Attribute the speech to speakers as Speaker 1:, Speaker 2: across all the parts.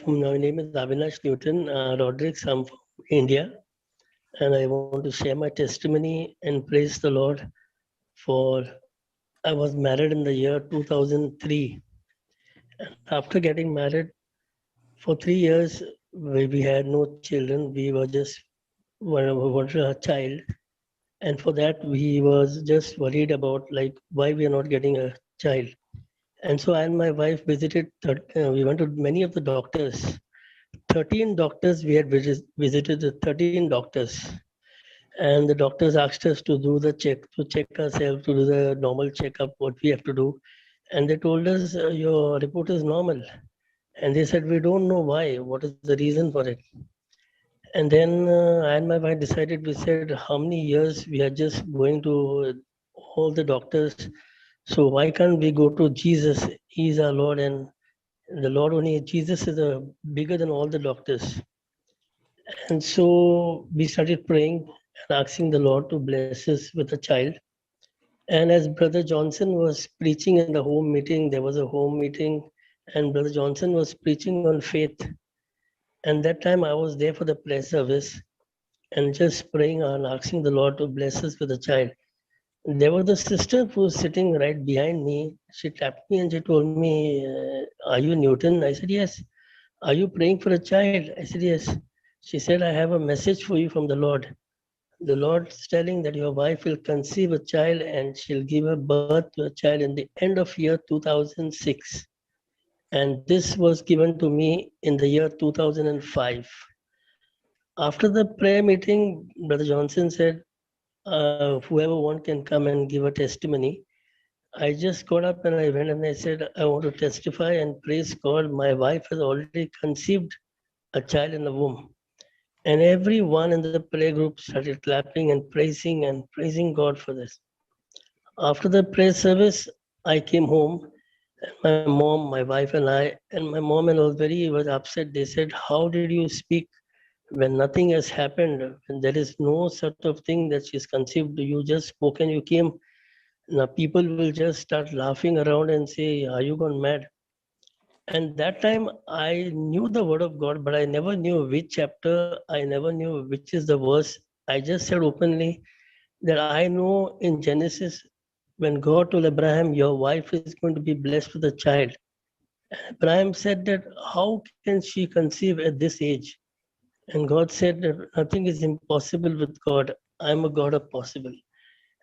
Speaker 1: my name is Avinash Newton, Rodriguez. I'm from India, and I want to share my testimony and praise the Lord for I was married in the year 2003. And after getting married, for 3 years, we had no children. We were just wanted a child, and for that we was just worried about like why we are not getting a child. And so I and my wife visited. We went to many of the doctors. 13 doctors we had visited. The 13 doctors, and the doctors asked us to do the check ourselves, to do the normal checkup, what we have to do. And they told us, your report is normal. And they said, we don't know why. What is the reason for it? And then I and my wife decided, we said, how many years we are just going to all the doctors. So why can't we go to Jesus? He's our Lord, and the Lord only, Jesus is bigger than all the doctors. And so we started praying and asking the Lord to bless us with a child. And as Brother Johnson was preaching in the home meeting, there was a home meeting, and Brother Johnson was preaching on faith. And that time I was there for the prayer service and just praying and asking the Lord to bless us with a child. There was a sister who was sitting right behind me. She tapped me and she told me, are you Newton? I said, yes. Are you praying for a child? I said, yes. She said, I have a message for you from the Lord. The Lord is telling that your wife will conceive a child and she'll give a birth to a child in the end of year 2006. And this was given to me in the year 2005. After the prayer meeting, Brother Johnson said, whoever one can come and give a testimony. I just got up and I went and I said, I want to testify and praise God. My wife has already conceived a child in the womb. And everyone in the prayer group started clapping and praising God for this. After the prayer service, I came home. My mom, my wife, and my mom and all was upset. They said, how did you speak when nothing has happened? When there is no sort of thing that she's conceived, you just spoke and you came. Now people will just start laughing around and say, are you gone mad? And that time I knew the word of God, but I never knew which chapter, I never knew which is the verse. I just said openly that I know in Genesis, when God told Abraham, your wife is going to be blessed with a child. Abraham said that, how can she conceive at this age? And God said that nothing is impossible with God. I'm a God of possible.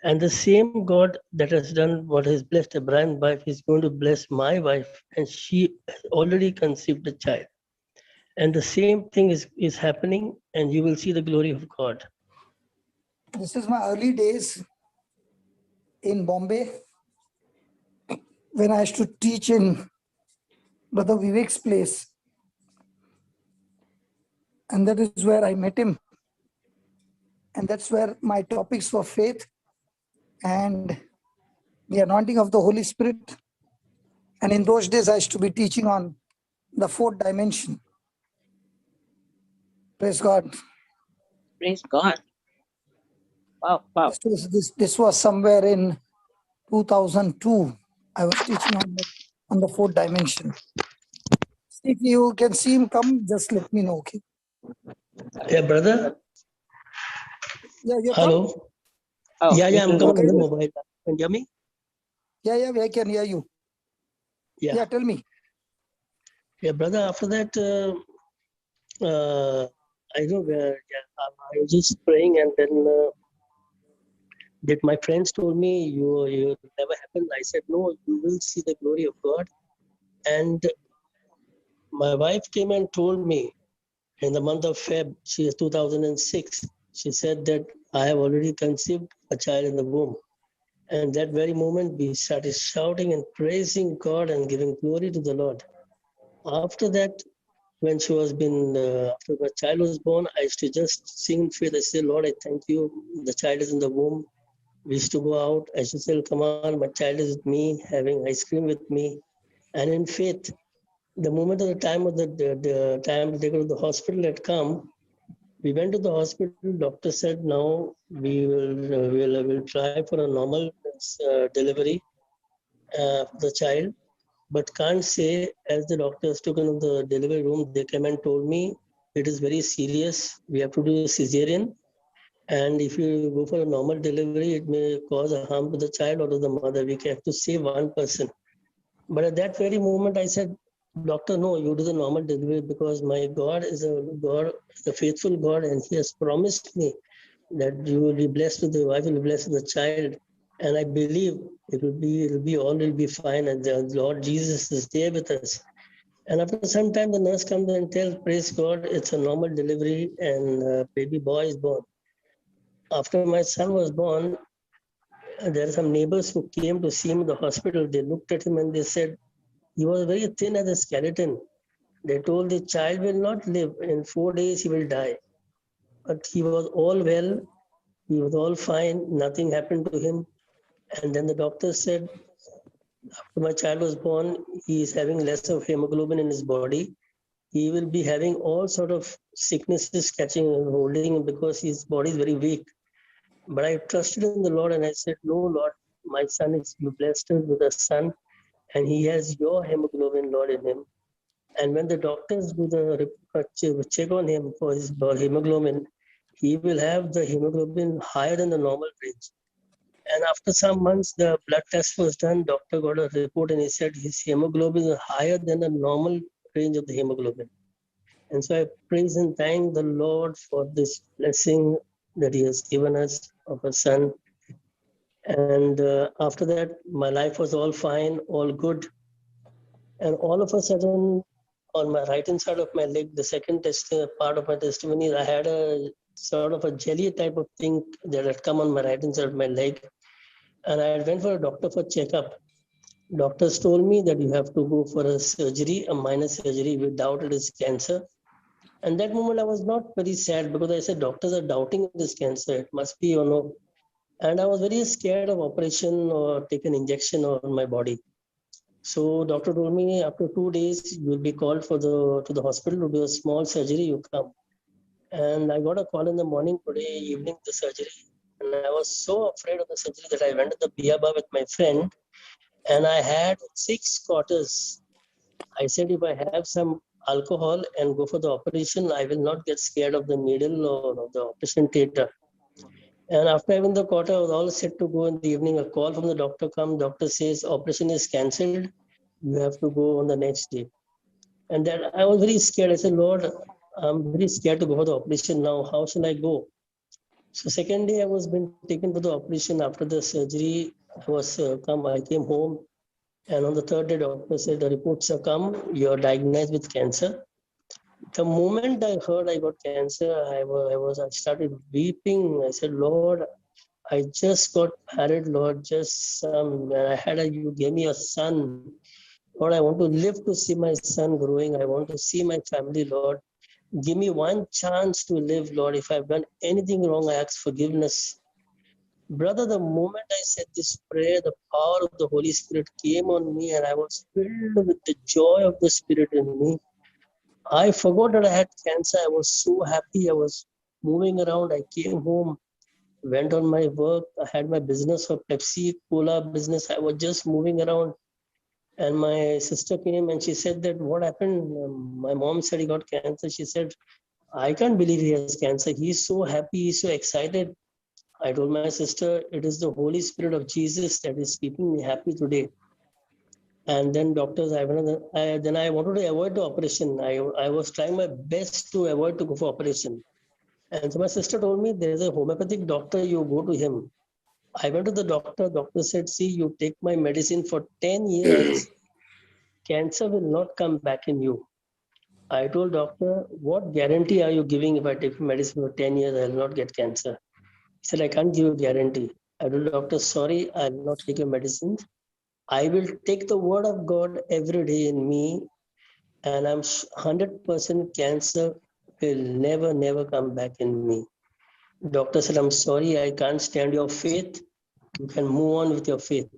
Speaker 1: And the same God that has done what has blessed Abraham's wife is going to bless my wife, and she has already conceived a child. And the same thing is happening, and you will see the glory of God.
Speaker 2: This is my early days in Bombay when I used to teach in Brother Vivek's place. And that is where I met him. And that's where my topics were faith and the anointing of the Holy Spirit. And in those days, I used to be teaching on the fourth dimension. Praise God.
Speaker 3: Praise God. Wow.
Speaker 2: This was somewhere in 2002. I was teaching on the fourth dimension. If you can see him come, just let me know, okay?
Speaker 1: Yeah, brother.
Speaker 2: Yeah, you
Speaker 1: hello.
Speaker 3: Oh,
Speaker 1: yeah, I'm coming
Speaker 2: okay.
Speaker 1: on the mobile. Can you hear me?
Speaker 2: Yeah, I can hear you. Yeah, tell me.
Speaker 1: Yeah, brother. After that, I know I was just praying, and then that my friends told me, you never happened. I said, no, you will see the glory of God. And my wife came and told me in the month of Feb, 2006, she said that I have already conceived a child in the womb. And that very moment, we started shouting and praising God and giving glory to the Lord. After that, when she was after the child was born, I used to just sing in faith. I said, Lord, I thank you. The child is in the womb. We used to go out. I used to say, come on, my child is with me, having ice cream with me. And in faith, the moment of the time of the time they go to the hospital had come, we went to the hospital. Doctor said, now we will try for a normal delivery for the child. but can't say. As the doctors took into the delivery room, they came and told me it is very serious. We have to do a cesarean. And if you go for a normal delivery, it may cause a harm to the child or to the mother. We have to save one person. But at that very moment, I said, Doctor, no, you do the normal delivery because my God is a faithful God, and He has promised me that you will be blessed with the wife, will be blessed with the child. And I believe all will be fine, and the Lord Jesus is there with us. And after some time, the nurse comes and tells, praise God, it's a normal delivery, and baby boy is born. After my son was born, there are some neighbors who came to see him in the hospital. They looked at him and they said, he was very thin as a skeleton. They told the child will not live. In 4 days, he will die. But he was all well. He was all fine. Nothing happened to him. And then the doctor said, after my child was born, he is having less of hemoglobin in his body. He will be having all sort of sicknesses catching and holding him because his body is very weak. But I trusted in the Lord and I said, no, Lord, my son is, you blessed us with a son and he has your hemoglobin, Lord, in him. And when the doctors do the check on him for his hemoglobin, he will have the hemoglobin higher than the normal range. And after some months, the blood test was done. Doctor got a report and he said his hemoglobin is higher than the normal range of the hemoglobin. And so I praise and thank the Lord for this blessing that He has given us of a son. And after that, my life was all fine, all good. And all of a sudden, on my right hand side of my leg, the second part of my testimony, I had a sort of a jelly type of thing that had come on my right hand side of my leg. And I went for a doctor for checkup. Doctors told me that you have to go for a surgery, a minor surgery. We doubt it is cancer. And that moment I was not very sad because I said, doctors are doubting this cancer. It must be or no. And I was very scared of operation or take an injection on my body. So doctor told me after 2 days you will be called to the hospital to do a small surgery. You come. And I got a call in the morning today evening the surgery. And I was so afraid of the surgery that I went to the Biaba with my friend. And I had 6 quarters. I said, if I have some alcohol and go for the operation, I will not get scared of the needle or of the operation theater. And after having the quarter, I was all set to go in the evening. A call from the doctor comes. Doctor says, operation is cancelled. You have to go on the next day. And then I was very scared. I said, Lord, I'm very scared to go for the operation now. How shall I go? So second day, I was been taken to the operation. After the surgery, I came home. And on the third day, doctor said, the reports have come, you're diagnosed with cancer. The moment I heard I got cancer, I started weeping. I said, Lord, I just got married, Lord, you gave me a son. Lord, I want to live to see my son growing. I want to see my family, Lord. Give me one chance to live, Lord. If I've done anything wrong, I ask forgiveness. Brother, the moment I said this prayer, the power of the Holy Spirit came on me and I was filled with the joy of the Spirit in me. I forgot that I had cancer. I was so happy. I was moving around. I came home, went on my work. I had my business of Pepsi, Cola business. I was just moving around. And my sister came and she said that what happened? My mom said he got cancer. She said, I can't believe he has cancer. He's so happy. He's so excited. I told my sister, it is the Holy Spirit of Jesus that is keeping me happy today. And then then I wanted to avoid the operation. I was trying my best to avoid to go for operation. And so my sister told me, there's a homeopathic doctor, you go to him. I went to the doctor. Doctor said, see, you take my medicine for 10 years, cancer will not come back in you. I told doctor, what guarantee are you giving if I take medicine for 10 years, I will not get cancer? He said, I can't give you a guarantee. I told doctor, sorry, I will not take your medicine. I will take the word of God every day in me, and I'm 100% cancer will never come back in me. Doctor said, I'm sorry, I can't stand your faith. You can move on with your faith.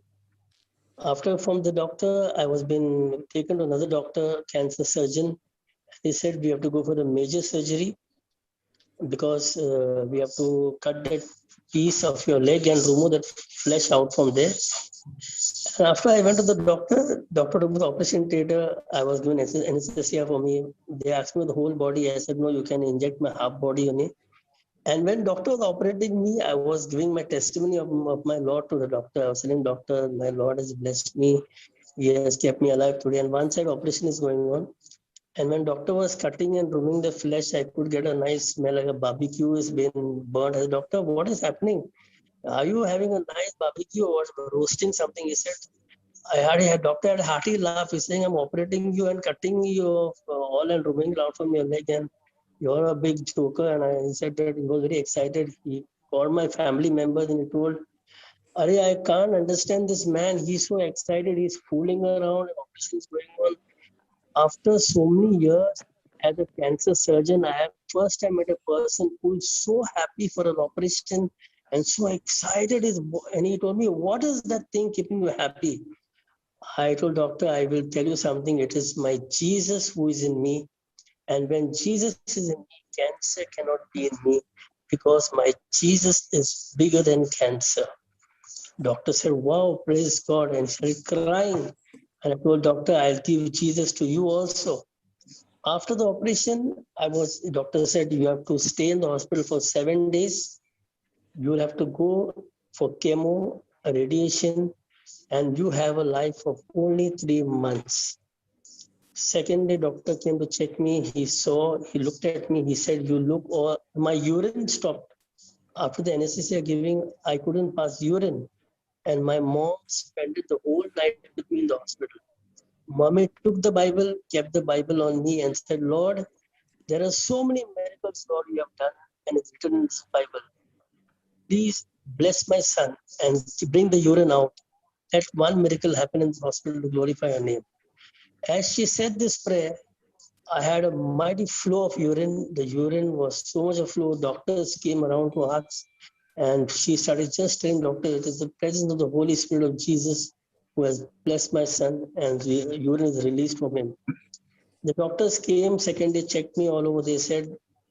Speaker 1: After from the doctor, I was been taken to another doctor, cancer surgeon. He said, we have to go for the major surgery because we have to cut that piece of your leg and remove that flesh out from there. And after I went to the doctor took me to the operation theater. I was given anesthesia for me. They asked me the whole body. I said, no, you can inject my half body only. And when doctor was operating me, I was giving my testimony of my Lord to the doctor. I was telling doctor, my Lord has blessed me. He has kept me alive today. And one side operation is going on. And when doctor was cutting and removing the flesh, I could get a nice smell like a barbecue is being burnt. I said, doctor, what is happening? Are you having a nice barbecue or roasting something? He said, doctor had a hearty laugh. He's saying, I'm operating you and cutting you all and removing it out from your leg. And you're a big joker. And he said that he was very excited. He called my family members and he told, I can't understand this man. He's so excited. He's fooling around. Operation is going on. After so many years as a cancer surgeon, I have first time met a person who is so happy for an operation and so excited. And he told me, what is that thing keeping you happy? I told doctor, I will tell you something. It is my Jesus who is in me. And when Jesus is in me, cancer cannot be in me because my Jesus is bigger than cancer. Doctor said, wow, praise God. And he started crying. And I told doctor, I'll give Jesus to you also. After the operation, doctor said, you have to stay in the hospital for 7 days. You will have to go for chemo, radiation, and you have a life of only 3 months. Second day, doctor came to check me. He looked at me. He said, you look, or my urine stopped. After the anesthesia giving, I couldn't pass urine. And my mom spent the whole night with me in the hospital. Mommy took the Bible, kept the Bible on me and said, Lord, there are so many miracles, Lord, you have done, and it's written in this Bible. Please bless my son and bring the urine out. Let one miracle happen in the hospital to glorify your name. As she said this prayer, I had a mighty flow of urine. The urine was so much of flow. Doctors came around to ask, and she started just telling doctor, it is the presence of the Holy Spirit of Jesus who has blessed my son, and the urine is released from him. The doctors came, second day checked me all over. They said,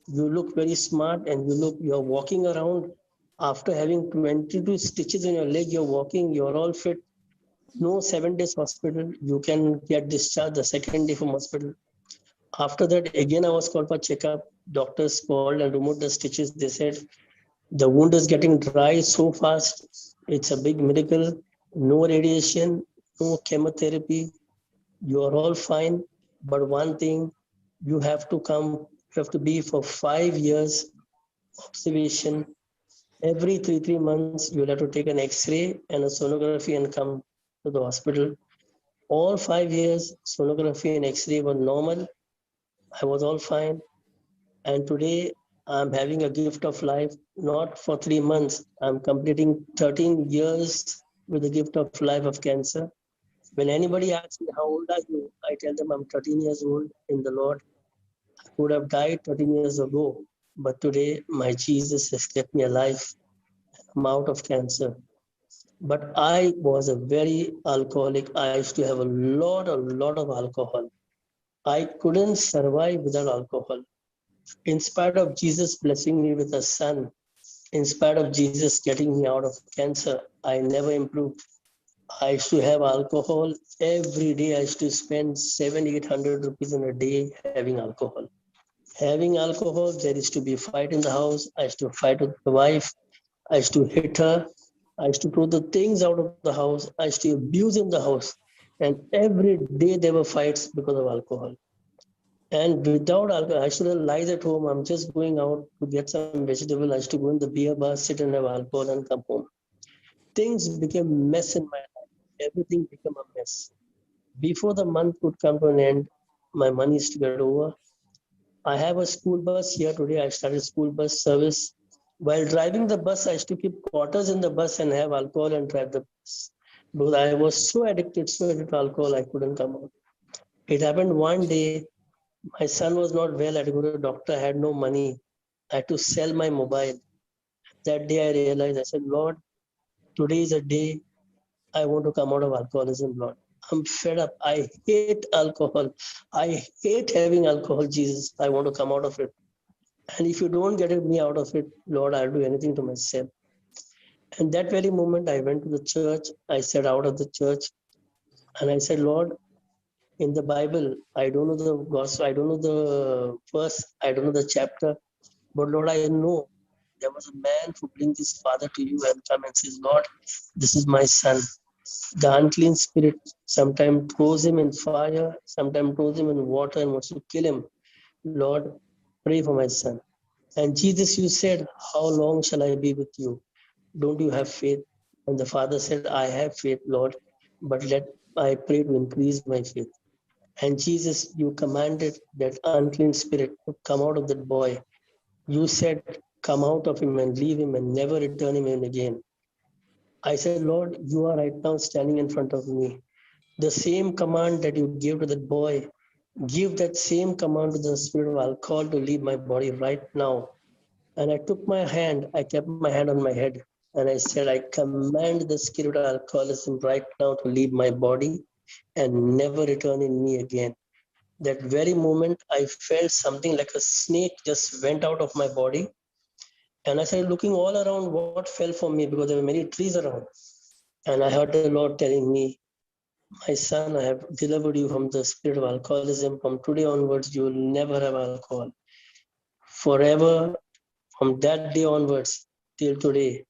Speaker 1: you look very smart and you're walking around. After having 22 stitches in your leg, you're walking, you're all fit. No 7 days hospital. You can get discharged the second day from hospital. After that, again, I was called for checkup. Doctors called and removed the stitches. They said, the wound is getting dry so fast. It's a big miracle. No radiation, no chemotherapy. You are all fine. But one thing, you have to be for 5 years observation. Every 3 months, you'll have to take an X-ray and a sonography and come to the hospital. All 5 years, sonography and X-ray were normal. I was all fine. And today, I'm having a gift of life, not for 3 months. I'm completing 13 years with the gift of life of cancer. When anybody asks me, how old are you? I tell them I'm 13 years old in the Lord. I could have died 13 years ago, but today my Jesus has kept me alive. I'm out of cancer. But I was a very alcoholic. I used to have a lot of alcohol. I couldn't survive without alcohol. In spite of Jesus blessing me with a son, in spite of Jesus getting me out of cancer, I never improved. I used to have alcohol every day. I used to spend 700-800 rupees in a day having alcohol. Having alcohol, there used to be a fight in the house. I used to fight with my wife. I used to hit her. I used to throw the things out of the house. I used to abuse in the house. And every day there were fights because of alcohol. And without alcohol, I should have lied at home. I'm just going out to get some vegetable. I used to go in the beer bar, sit and have alcohol and come home. Things became mess in my life. Everything became a mess. Before the month could come to an end, my money is to get over. I have a school bus here today. I started school bus service. While driving the bus, I used to keep quarters in the bus and have alcohol and drive the bus. Because I was so addicted to alcohol, I couldn't come out. It happened one day. My son was not well. I had to go to the doctor. I had no money. I had to sell my mobile. That day I realized, I said, Lord, today is a day I want to come out of alcoholism, Lord. I'm fed up. I hate alcohol. I hate having alcohol, Jesus. I want to come out of it. And if you don't get me out of it, Lord, I'll do anything to myself. And that very moment, I went to the church. I sat out of the church and I said, Lord, in the Bible, I don't know the gospel, I don't know the verse, I don't know the chapter, but Lord, I know there was a man who brings his father to you and come and says, Lord, this is my son. The unclean spirit sometimes throws him in fire, sometimes throws him in water and wants to kill him. Lord, pray for my son. And Jesus, you said, how long shall I be with you? Don't you have faith? And the father said, I have faith, Lord, but let I pray to increase my faith. And Jesus, you commanded that unclean spirit to come out of that boy. You said, come out of him and leave him and never return him in again. I said, Lord, you are right now standing in front of me. The same command that you gave to that boy, give that same command to the spirit of alcohol to leave my body right now. And I took my hand, I kept my hand on my head, and I said, I command the spirit of alcoholism right now to leave my body and never return in me again. That very moment, I felt something like a snake just went out of my body. And I started looking all around what fell for me because there were many trees around. And I heard the Lord telling me, my son, I have delivered you from the spirit of alcoholism. From today onwards, you will never have alcohol. Forever, from that day onwards till today.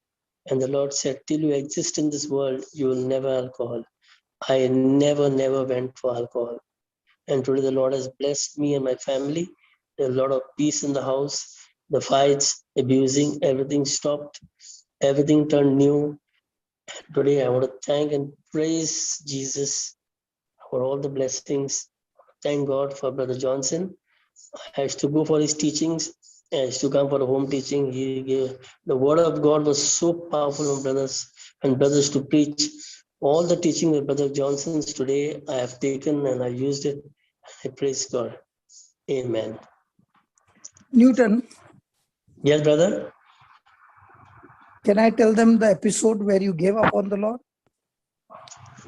Speaker 1: And the Lord said, till you exist in this world, you will never alcohol. I never went for alcohol. And today the Lord has blessed me and my family. There's a lot of peace in the house. The fights, abusing, everything stopped. Everything turned new. Today I want to thank and praise Jesus for all the blessings. Thank God for Brother Johnson. I used to go for his teachings. I used to come for the home teaching. The word of God was so powerful, brothers and brothers, to preach. All the teaching of Brother Johnson's today, I have taken and I used it. I praise God. Amen.
Speaker 2: Newton,
Speaker 1: Yes, brother?
Speaker 2: can I tell them the episode where you gave up on the Lord?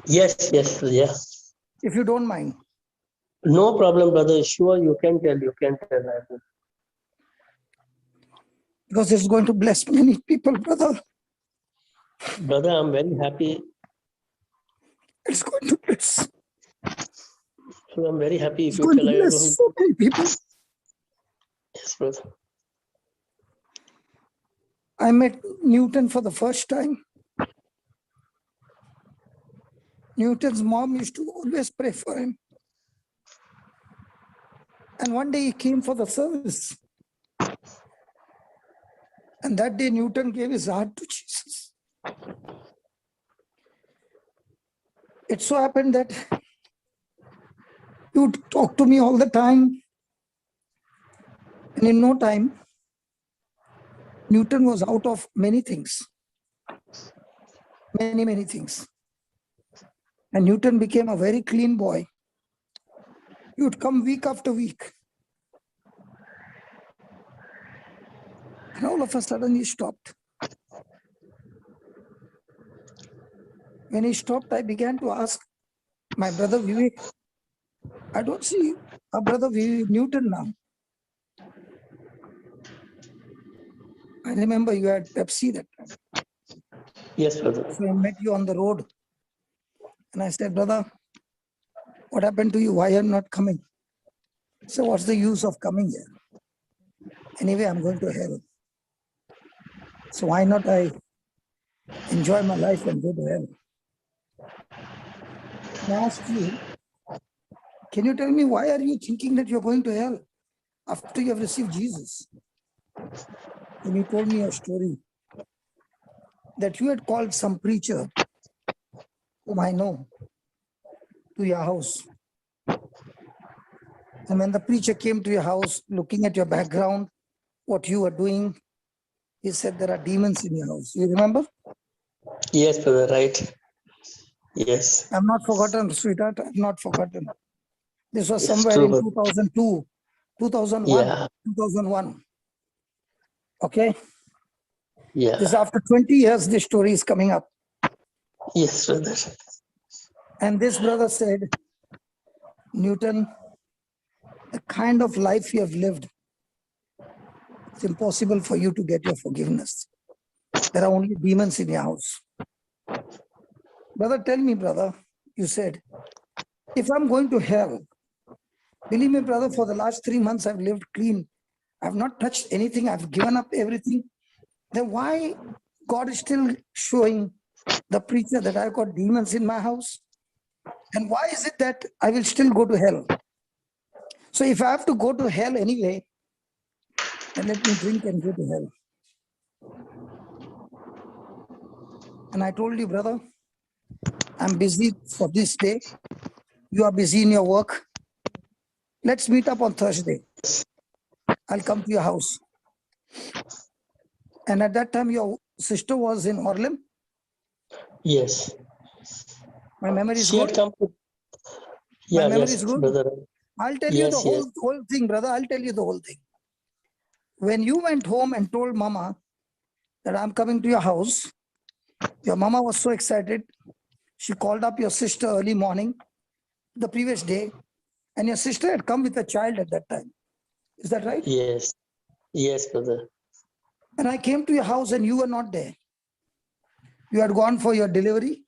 Speaker 1: Yes, yeah.
Speaker 2: If you don't mind.
Speaker 1: No problem, brother. Sure, you can tell.
Speaker 2: Because it's going to bless many people, brother.
Speaker 1: Brother, I'm very happy.
Speaker 2: It's going to bless.
Speaker 1: So I'm very happy if
Speaker 2: It's
Speaker 1: you
Speaker 2: going
Speaker 1: tell.
Speaker 2: to bless so many people.
Speaker 1: Yes, brother.
Speaker 2: I met Newton for the first time. Newton's mom used to always pray for him. And one day he came for the service. And that day Newton gave his heart to Jesus. It so happened that he would talk to me all the time. And in no time, Newton was out of many things. Many things. And Newton became a very clean boy. He would come week after week. And all of a sudden he stopped. When he stopped, I began to ask my brother Vivek, I don't see our brother Newton now. I remember you had Pepsi that time.
Speaker 1: Yes, brother.
Speaker 2: So I met you on the road. And I said, brother, what happened to you? Why are you not coming? So what's the use of coming here? Anyway, I'm going to hell. So why not I enjoy my life and go to hell? And I asked you, can you tell me why are you thinking that you're going to hell after you have received Jesus? And you told me a story that you had called some preacher whom I know to your house. And when the preacher came to your house, looking at your background, what you were doing, he said there are demons in your house. You remember?
Speaker 1: Yes, brother, right. Yes.
Speaker 2: I'm not forgotten, sweetheart. I've not forgotten. This was
Speaker 1: It's
Speaker 2: somewhere
Speaker 1: true,
Speaker 2: in
Speaker 1: brother.
Speaker 2: 2002, 2001,
Speaker 1: Yeah.
Speaker 2: 2001. Okay?
Speaker 1: Yeah.
Speaker 2: This after 20 years, this story is coming up.
Speaker 1: Yes, brother.
Speaker 2: And this brother said, Newton, the kind of life you have lived, it's impossible for you to get your forgiveness. There are only demons in your house. Brother, tell me, brother, you said, if I'm going to hell, believe me, brother, for the last 3 months, I've lived clean. I've not touched anything. I've given up everything. Then why God is still showing the preacher that I've got demons in my house? And why is it that I will still go to hell? So if I have to go to hell anyway, then let me drink and go to hell. And I told you, brother, I'm busy for this day. You are busy in your work. Let's meet up on Thursday. I'll come to your house. And at that time, your sister was in Harlem.
Speaker 1: Yes.
Speaker 2: My memory is
Speaker 1: She had
Speaker 2: good.
Speaker 1: come to,
Speaker 2: My
Speaker 1: yeah,
Speaker 2: memory
Speaker 1: yes,
Speaker 2: is good.
Speaker 1: brother.
Speaker 2: I'll tell you the
Speaker 1: Yes, yes.
Speaker 2: whole thing, brother. I'll tell you the whole thing. When you went home and told Mama that I'm coming to your house, your Mama was so excited. She called up your sister early morning, the previous day, and your sister had come with a child at that time. Is that right?
Speaker 1: Yes. Yes, brother.
Speaker 2: And I came to your house and you were not there. You had gone for your delivery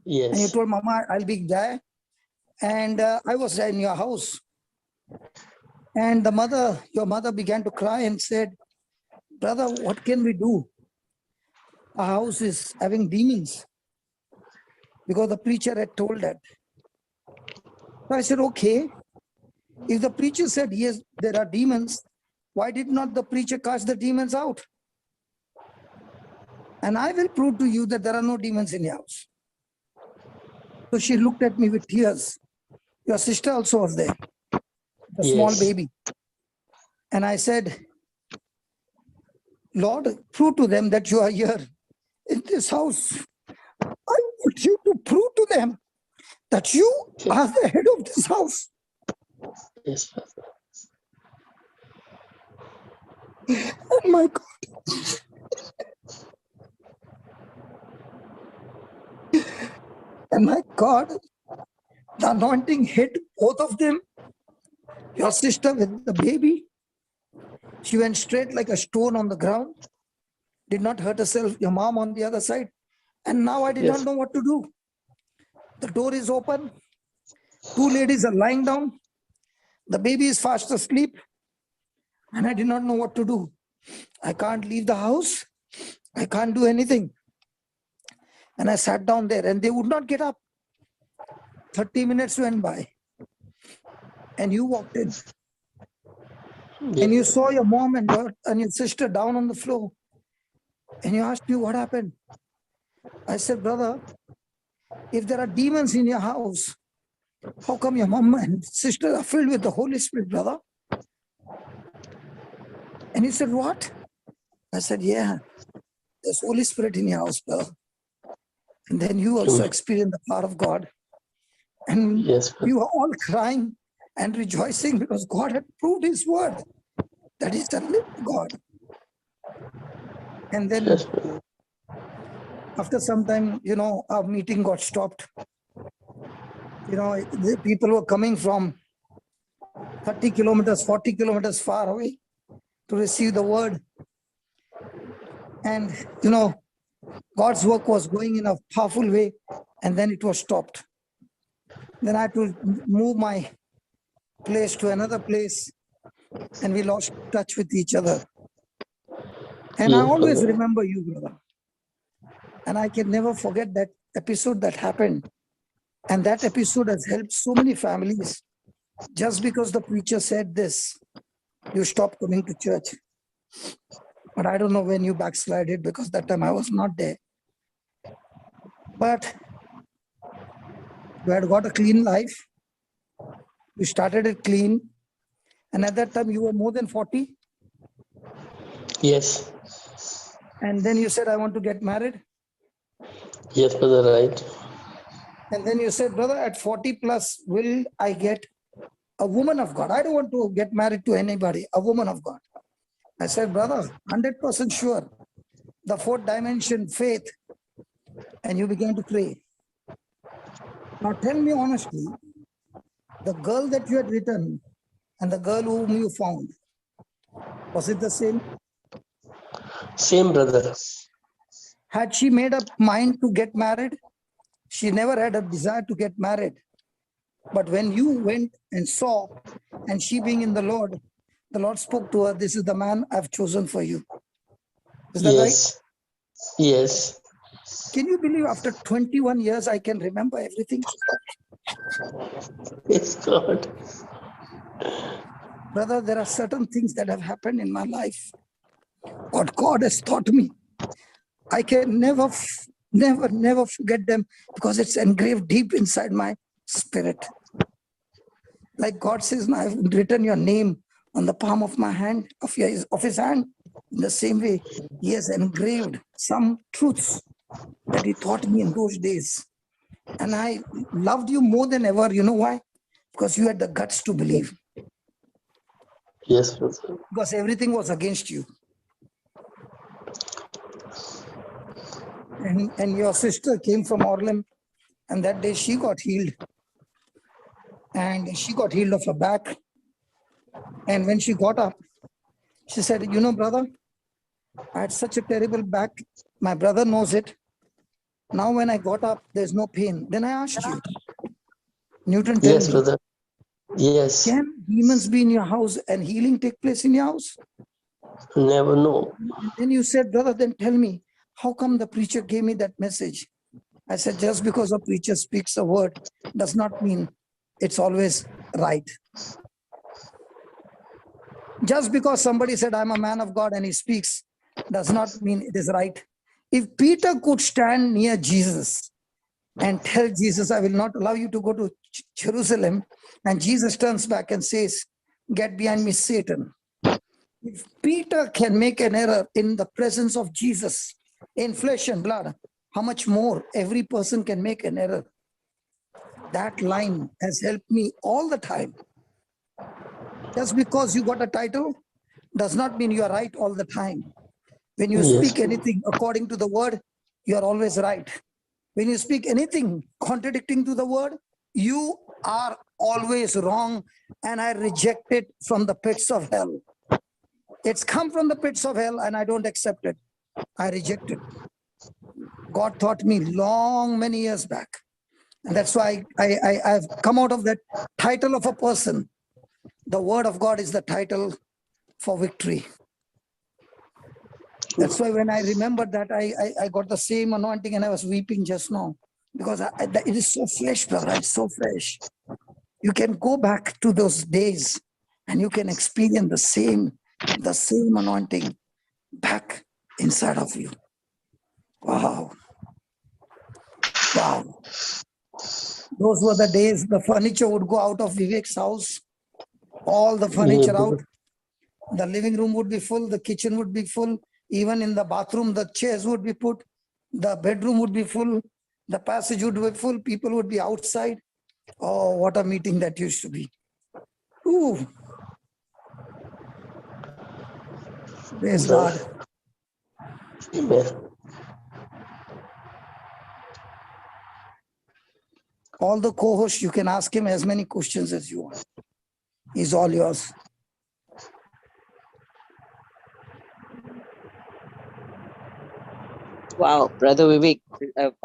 Speaker 2: and you
Speaker 1: Yes.
Speaker 2: told Mama, I'll be there. And I was there in your house. And your mother began to cry and said, brother, what can we do? Our house is having demons. Because the preacher had told that. So I said, okay. If the preacher said, yes, there are demons, why did not the preacher cast the demons out? And I will prove to you that there are no demons in your house. So she looked at me with tears. Your sister also was there, the small
Speaker 1: Yes.
Speaker 2: baby. And I said, Lord, prove to them that you are here in this house. I want you to prove to them that you are the head of this house.
Speaker 1: Yes, brother.
Speaker 2: Oh my God. And my God, the anointing hit both of them. Your sister with the baby, she went straight like a stone on the ground, did not hurt herself. Your mom on the other side. And now I did not
Speaker 1: Yes.
Speaker 2: know what to do. The door is open. 2 ladies are lying down. The baby is fast asleep. And I did not know what to do. I can't leave the house. I can't do anything. And I sat down there and they would not get up. 30 minutes went by. And you walked in. And you
Speaker 1: Yes.
Speaker 2: saw your mom and your sister down on the floor. And you asked me what happened. I said, brother, if there are demons in your house, how come your mom and sister are filled with the Holy Spirit, brother? And he said, what? I said, yeah, there's Holy Spirit in your house, brother. And then you also experienced the power of God. And
Speaker 1: Yes, brother.
Speaker 2: you were all crying and rejoicing because God had proved his word, that he's a living God. And then
Speaker 1: Yes, brother.
Speaker 2: after some time, our meeting got stopped. The people were coming from 30 kilometers, 40 kilometers far away to receive the word. And, God's work was going in a powerful way, and then it was stopped. Then I had to move my place to another place, and we lost touch with each other. And I
Speaker 1: Yes,
Speaker 2: always
Speaker 1: brother.
Speaker 2: remember you, brother. And I can never forget that episode that happened. And that episode has helped so many families. Just because the preacher said this, you stopped coming to church. But I don't know when you backslided because that time I was not there. But you had got a clean life. You started it clean. And at that time you were more than 40.
Speaker 1: Yes.
Speaker 2: And then you said, I want to get married.
Speaker 1: Yes, brother, right.
Speaker 2: And then you said, brother, at 40 plus, will I get a woman of God? I don't want to get married to anybody, a woman of God. I said, brother, 100% sure. The fourth dimension, faith. And you began to pray. Now tell me honestly, the girl that you had written and the girl whom you found, was it the same?
Speaker 1: Same, brother.
Speaker 2: Had she made up mind to get married? She never had a desire to get married. But when you went and saw, and she being in the Lord spoke to her, this is the man I've chosen for you. Is that right?
Speaker 1: Yes. Yes.
Speaker 2: Can you believe after 21 years, I can remember everything?
Speaker 1: It's God.
Speaker 2: Brother, there are certain things that have happened in my life. What God has taught me, I can never forget them because it's engraved deep inside my spirit. Like God says, now I've written your name on the palm of my hand, of his hand. In the same way, he has engraved some truths that he taught me in those days. And I loved you more than ever. You know why? Because you had the guts to believe.
Speaker 1: Yes, brother.
Speaker 2: Because everything was against you. And your sister came from Orlem, and that day she got healed. And she got healed of her back. And when she got up, she said, you know, brother, I had such a terrible back. My brother knows it. Now when I got up, there's no pain. Then I asked you, Newton, tell
Speaker 1: Yes,
Speaker 2: me,
Speaker 1: brother. Yes.
Speaker 2: can demons be in your house and healing take place in your house?
Speaker 1: Never know.
Speaker 2: And then you said, brother, then tell me, how come the preacher gave me that message? I said, just because a preacher speaks a word does not mean it's always right. Just because somebody said, I'm a man of God and he speaks does not mean it is right. If Peter could stand near Jesus and tell Jesus, I will not allow you to go to Jerusalem, and Jesus turns back and says, get behind me, Satan. If Peter can make an error in the presence of Jesus, in flesh and blood, how much more every person can make an error? That line has helped me all the time. Just because you got a title does not mean you are right all the time. When you speak anything according to the word, you are always right. When you speak anything contradicting to the word, you are always wrong, and I reject it from the pits of hell. It's come from the pits of hell, and I don't accept it. I reject it. God taught me many years back. And that's why I've come out of that title of a person. The word of God is the title for victory. That's why when I remembered that, I got the same anointing, and I was weeping just now. Because it is so fresh, brother. It's so fresh. You can go back to those days and you can experience the same anointing back inside of you. Wow. Wow. Those were the days the furniture would go out of Vivek's house. All the furniture out. The living room would be full. The kitchen would be full. Even in the bathroom, the chairs would be put. The bedroom would be full. The passage would be full. People would be outside. Oh, what a meeting that used to be. Ooh. Praise God.
Speaker 1: Amen.
Speaker 2: All the co-hosts, you can ask him as many questions as you want. He's all yours.
Speaker 3: Wow, Brother Vivek,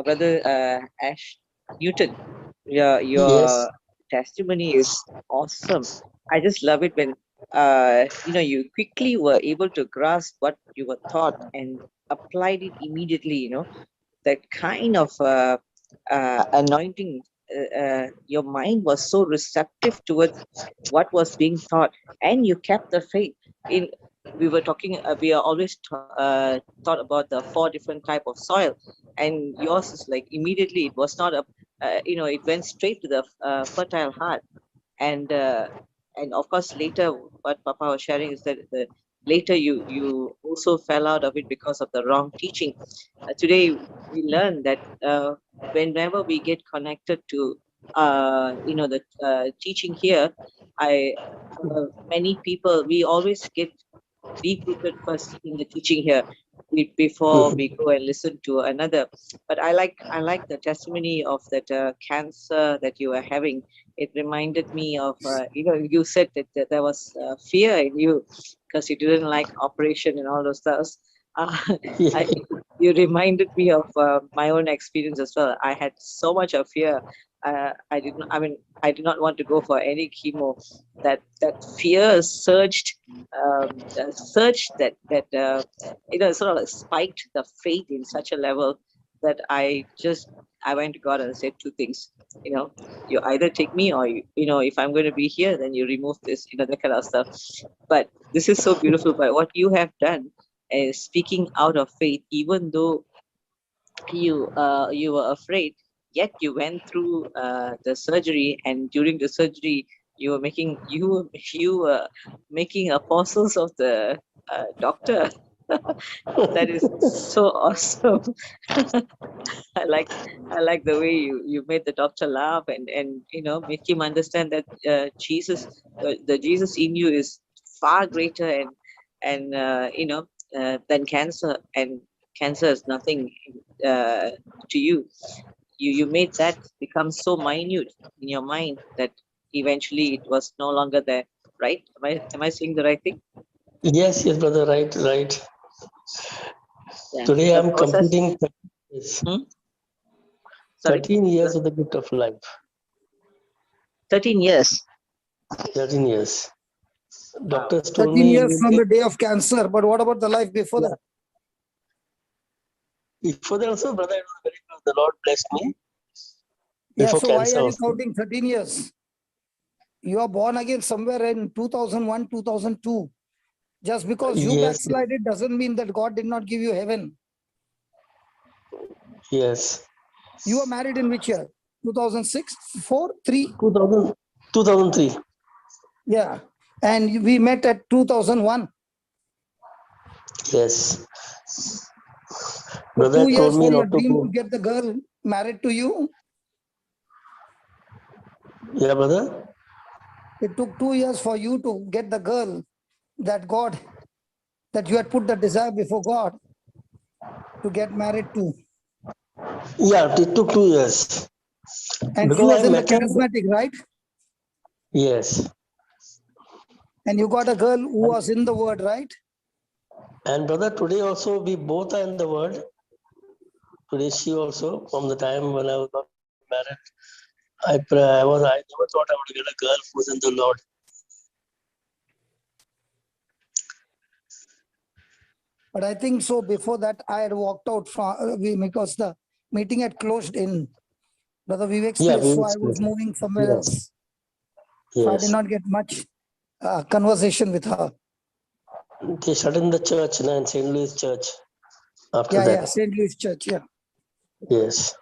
Speaker 3: Brother Ash Newton, your
Speaker 1: Yes.
Speaker 3: testimony is awesome. I just love it when you quickly were able to grasp what you were taught and applied it immediately. That kind of anointing. Your mind was so receptive towards what was being taught, and you kept the faith. We were talking. We are always taught about the 4 different type of soil, and yours is like immediately. It was not a, it went straight to the fertile heart, and of course later what Papa was sharing is that later you also fell out of it because of the wrong teaching. Today we learn that whenever we get connected to the teaching here, many people, we always get deep-rooted first in the teaching here before we go and listen to another. But I like the testimony of that cancer that you were having. It reminded me of you said that there was fear in you because you didn't like operation and all those stuff.
Speaker 1: Yeah.
Speaker 3: You reminded me of my own experience as well. I had so much of fear. I did not. I mean, I did not want to go for any chemo. That fear surged sort of like spiked the faith in such a level that I went to God and said two things. You either take me, or if I'm going to be here, then you remove this. That kind of stuff. But this is so beautiful. But what you have done is speaking out of faith, even though you were afraid, yet you went through the surgery, and during the surgery you were making apostles of the doctor. That is so awesome. I like I like the way you made the doctor laugh, and make him understand that the Jesus in you is far greater, and than cancer, and cancer is nothing uh, to you. You made that become so minute in your mind that eventually it was no longer there. Right? Am I saying the right thing?
Speaker 1: Yes, yes, brother, right, right.
Speaker 3: Yeah.
Speaker 1: Today
Speaker 3: The
Speaker 1: I'm
Speaker 3: process.
Speaker 1: completing 13 years,
Speaker 3: Hmm? Sorry.
Speaker 1: 13 years of the gift of life.
Speaker 3: 13 years.
Speaker 1: 13 years.
Speaker 3: Wow.
Speaker 1: Doctors told
Speaker 2: 13
Speaker 1: me
Speaker 2: years from the day of cancer. But what about the life before
Speaker 1: yeah.
Speaker 2: that?
Speaker 1: Before that also, brother, it was very good. The Lord blessed me
Speaker 2: Yeah,
Speaker 1: before
Speaker 2: so why
Speaker 1: cancer
Speaker 2: are you
Speaker 1: also.
Speaker 2: counting 13 years? You are born again somewhere in 2001, 2002. Just because you
Speaker 1: Yes,
Speaker 2: backslided doesn't mean that God did not give you heaven.
Speaker 1: yes.
Speaker 2: You were married in which year? 2006, 4, 3?
Speaker 1: 2000, 2003.
Speaker 2: Yeah. And we met at 2001.
Speaker 1: Yes.
Speaker 2: So
Speaker 1: Brother
Speaker 2: 2
Speaker 1: told
Speaker 2: years
Speaker 1: me
Speaker 2: for your
Speaker 1: not to
Speaker 2: dream to
Speaker 1: go.
Speaker 2: get the girl married to you.
Speaker 1: Yeah, brother.
Speaker 2: It took 2 years for you to get the girl that you had put the desire before God to get married to.
Speaker 1: Yeah, it took 2 years.
Speaker 2: And she
Speaker 1: Because
Speaker 2: was
Speaker 1: I
Speaker 2: in the
Speaker 1: met her.
Speaker 2: charismatic, right?
Speaker 1: Yes.
Speaker 2: And you got a girl who was in the word, right?
Speaker 1: And brother, today also we both are in the word. Today she also, from the time when I was not married, I never thought I would get a girl who's in the Lord.
Speaker 2: But I think so before that, I had walked out because the meeting had closed in Brother Vivek's
Speaker 1: Yeah,
Speaker 2: place.
Speaker 1: we
Speaker 2: So
Speaker 1: will
Speaker 2: I was
Speaker 1: speak.
Speaker 2: moving somewhere
Speaker 1: Yes,
Speaker 2: else. So I did
Speaker 1: yes.
Speaker 2: not get much conversation with her.
Speaker 1: They shut in the church in St. Louis Church after
Speaker 2: Yeah,
Speaker 1: that.
Speaker 2: St. Louis Church. Yeah.
Speaker 1: Yes.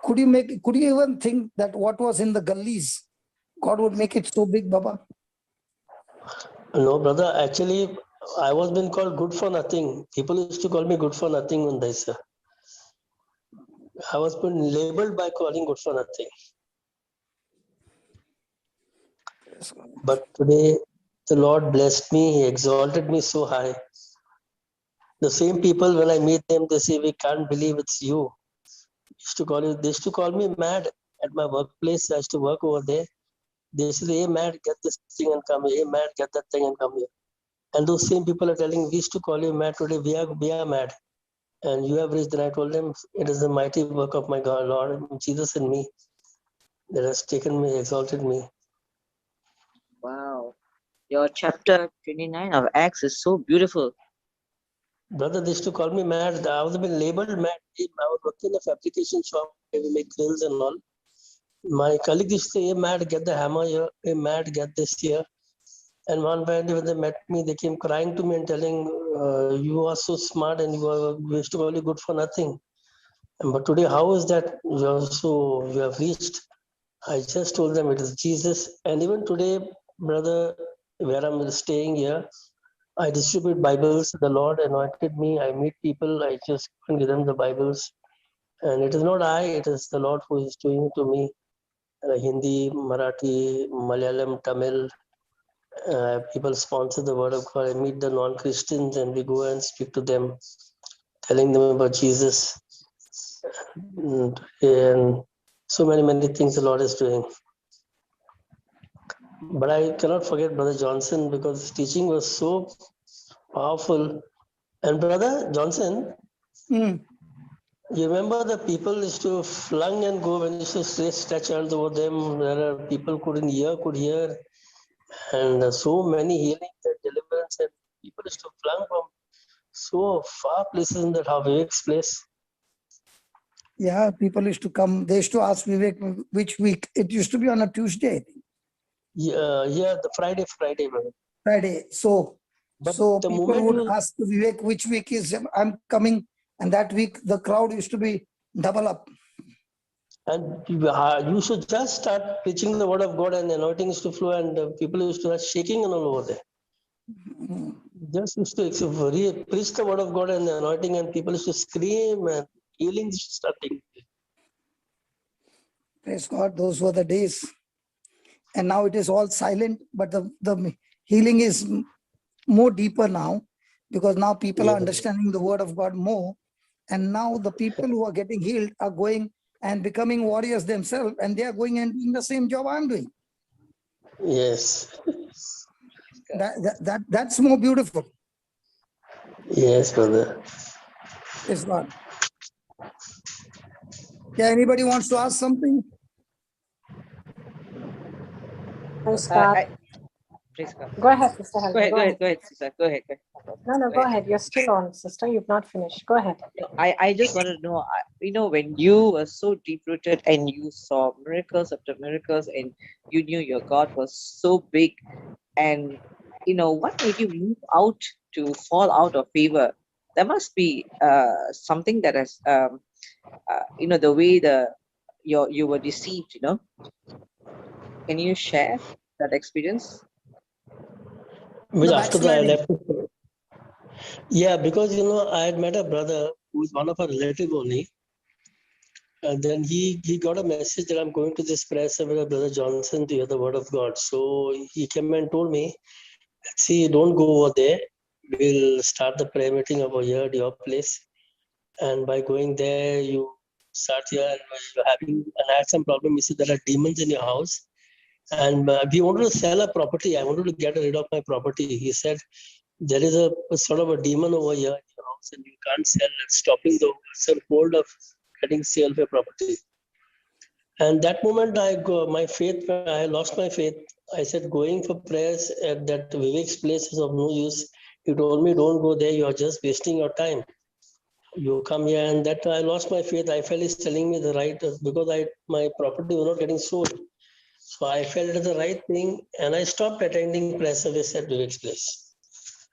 Speaker 2: Could you even think that what was in the gullies, God would make it so big, Baba?
Speaker 1: No, brother, actually, I was being called good for nothing. People used to call me good for nothing on this. I was been labeled by calling good for nothing. But today, the Lord blessed me. He exalted me so high. The same people, when I meet them, they say, "We can't believe it's you." They used to call me mad at my workplace. I used to work over there. They say, "Hey, mad, get this thing and come here. Hey, mad, get that thing and come here." And those same people are telling, "We used to call you mad today. We are mad." And you have reached. And I told them, "It is the mighty work of my God, Lord Jesus in me that has taken me, exalted me."
Speaker 3: Wow. Your chapter 29 of Acts is so beautiful.
Speaker 1: Brother, they used to call me mad. I was been labeled mad. I was working in a fabrication shop where we make grills and all. My colleague used to say, "Hey, mad, get the hammer here. Hey, mad, get this here." And one day when they met me, they came crying to me and telling, "You are so smart and we used to call you good for nothing. But today, how is that you have reached?" I just told them it is Jesus. And even today, brother, where I'm staying here, I distribute Bibles. The Lord anointed me. I meet people. I just give them the Bibles. And it is not I, it is the Lord who is doing it to me. Hindi, Marathi, Malayalam, Tamil. People sponsor the word of God. I meet the non-Christians and we go and speak to them, telling them about Jesus. And so many things the Lord is doing. But I cannot forget Brother Johnson because his teaching was so powerful. And Brother Johnson,
Speaker 2: Mm.
Speaker 1: you remember the people used to flung and go when used to stretch hands over them. There are people could hear, and so many healings and deliverance, and people used to flung from so far places in that Vivek's place.
Speaker 2: Yeah, people used to come. They used to ask Vivek which week. It used to be on a Tuesday, I think.
Speaker 1: Yeah, the Friday, brother.
Speaker 2: Friday. So
Speaker 1: But the
Speaker 2: people
Speaker 1: moment
Speaker 2: would
Speaker 1: you
Speaker 2: ask Vivek which week is I'm coming, and that week the crowd used to be double up.
Speaker 1: and you should just start preaching the word of God, and the anointing used to flow, and people used to start shaking and all over there. Just used to preach the word of God and the anointing, and people used to scream, and healings used to start taking place.
Speaker 2: Praise God, those were the days. And now it is all silent, but the healing is more deeper now, because now people are
Speaker 1: Yeah.
Speaker 2: understanding the word of God more. And now the people who are getting healed are going and becoming warriors themselves, and they are going and doing the same job I'm doing.
Speaker 1: Yes.
Speaker 2: That's more beautiful.
Speaker 1: Yes, brother.
Speaker 2: Praise God. Yeah, anybody wants to ask something?
Speaker 4: Praise God.
Speaker 3: Praise God.
Speaker 4: Go ahead, Sister
Speaker 3: Go
Speaker 4: Helga.
Speaker 3: ahead, go ahead, sister. Go ahead.
Speaker 4: No, go ahead. You're still on, sister. You've not finished. Go ahead.
Speaker 3: I just want to know, when you were so deep rooted and you saw miracles after miracles, and you knew your God was so big, and what made you move out to fall out of favor? There must be something that has the way you were deceived. Can you share that experience?
Speaker 1: Which
Speaker 2: The
Speaker 1: after that I
Speaker 2: backsliding.
Speaker 1: left. Yeah, because I had met a brother who is one of our relative only, and then he got a message that I'm going to this prayer center with Brother Johnson to hear the word of God. So he came and told me, see, don't go over there. We'll start the prayer meeting over here at your place. And by going there, you start here and you're having, and I had some problem. He said, there are demons in your house. And we wanted to sell a property. I wanted to get rid of my property. He said, there is a sort of a demon over here in your house, and you can't sell. It's stopping the hold of getting sale of your property. And that moment, I lost my faith. I said, going for prayers at that Vivek's place is of no use. He told me, don't go there. You're just wasting your time. You come here, and that I lost my faith. I felt he's telling me the right, because my property was not getting sold. So I felt it the right thing, and I stopped attending prayer service at Vivek's place.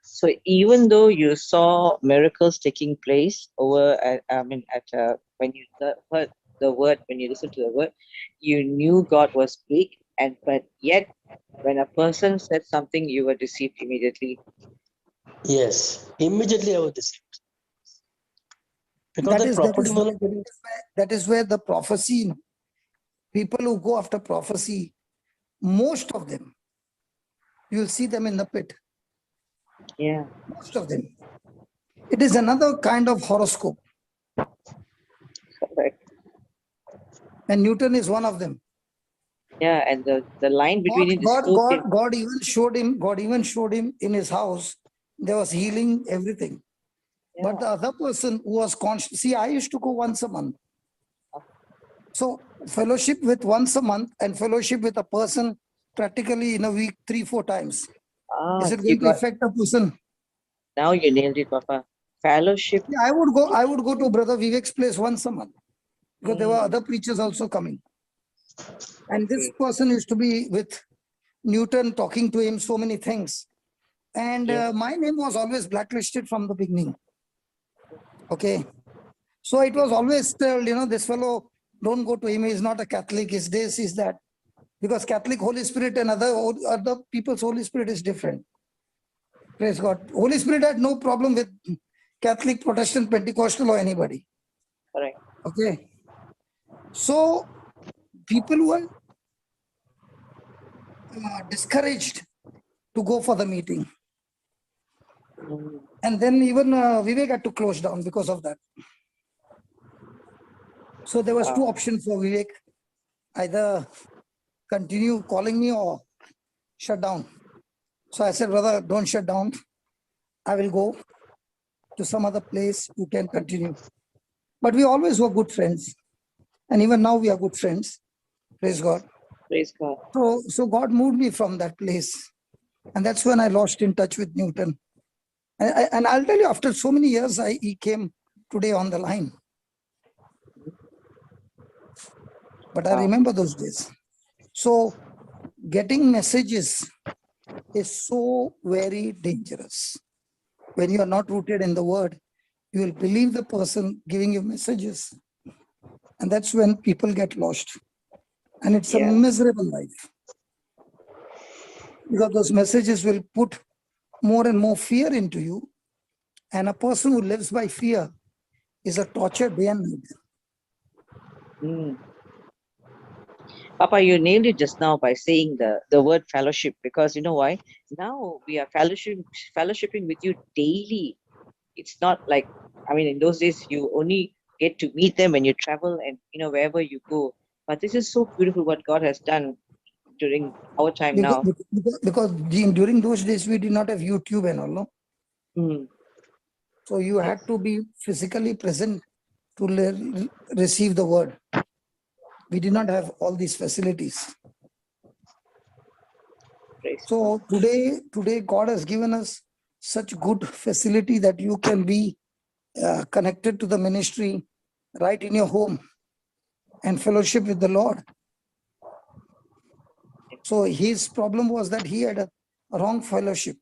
Speaker 3: So even though you saw miracles taking place over when you heard the word, when you listened to the word, you knew God was big, but yet when a person said something, you were deceived immediately.
Speaker 1: Yes, immediately I was deceived. Because
Speaker 2: that is where the prophecy, people who go after prophecy, most of them, you'll see them in the pit.
Speaker 3: Yeah.
Speaker 2: Most of them. It is another kind of horoscope.
Speaker 3: Correct.
Speaker 2: And Newton is one of them.
Speaker 3: Yeah, and the line between it is so thin.
Speaker 2: God even showed him in his house. There was healing, everything. Yeah. But the other person who was conscious, see, I used to go once a month. So fellowship with once a month and fellowship with a person practically in a week 3-4 times. Is it going to affect a person?
Speaker 3: Now you nailed it, Papa. Fellowship.
Speaker 2: Yeah, I would go to Brother Vivek's place once a month, because there were other preachers also coming. And this person used to be with Newton, talking to him so many things. And my name was always blacklisted from the beginning. Okay. So it was always told, this fellow, don't go to him. He's not a Catholic. He's this, he's that. Because Catholic Holy Spirit and other people's Holy Spirit is different. Praise God. Holy Spirit had no problem with Catholic, Protestant, Pentecostal or anybody.
Speaker 3: Correct.
Speaker 2: Okay. So people were discouraged to go for the meeting. And then even Vivek had to close down because of that. So there was two options for Vivek. Either continue calling me or shut down. So I said, brother, don't shut down. I will go. to some other place, you can continue. But we always were good friends. And even now we are good friends. Praise God.
Speaker 3: Praise God.
Speaker 2: So God moved me from that place. And that's when I lost in touch with Newton. And I'll tell you, after so many years, he came today on the line. But I remember those days. So getting messages is so very dangerous. When you are not rooted in the word, you will believe the person giving you messages. And that's when people get lost. And it's a miserable life. Because those messages will put more and more fear into you. And a person who lives by fear is a torture day and night.
Speaker 3: Papa, you nailed it just now by saying the word fellowship, because you know why? Now we are fellowshipping with you daily. It's not like, I mean, in those days you only get to meet them when you travel and wherever you go. But this is so beautiful what God has done during our time now.
Speaker 2: Because during those days we did not have YouTube and all, no? So you had to be physically present to receive the word. We did not have all these facilities. So today God has given us such good facility that you can be connected to the ministry right in your home and fellowship with the Lord. So his problem was that he had a wrong fellowship.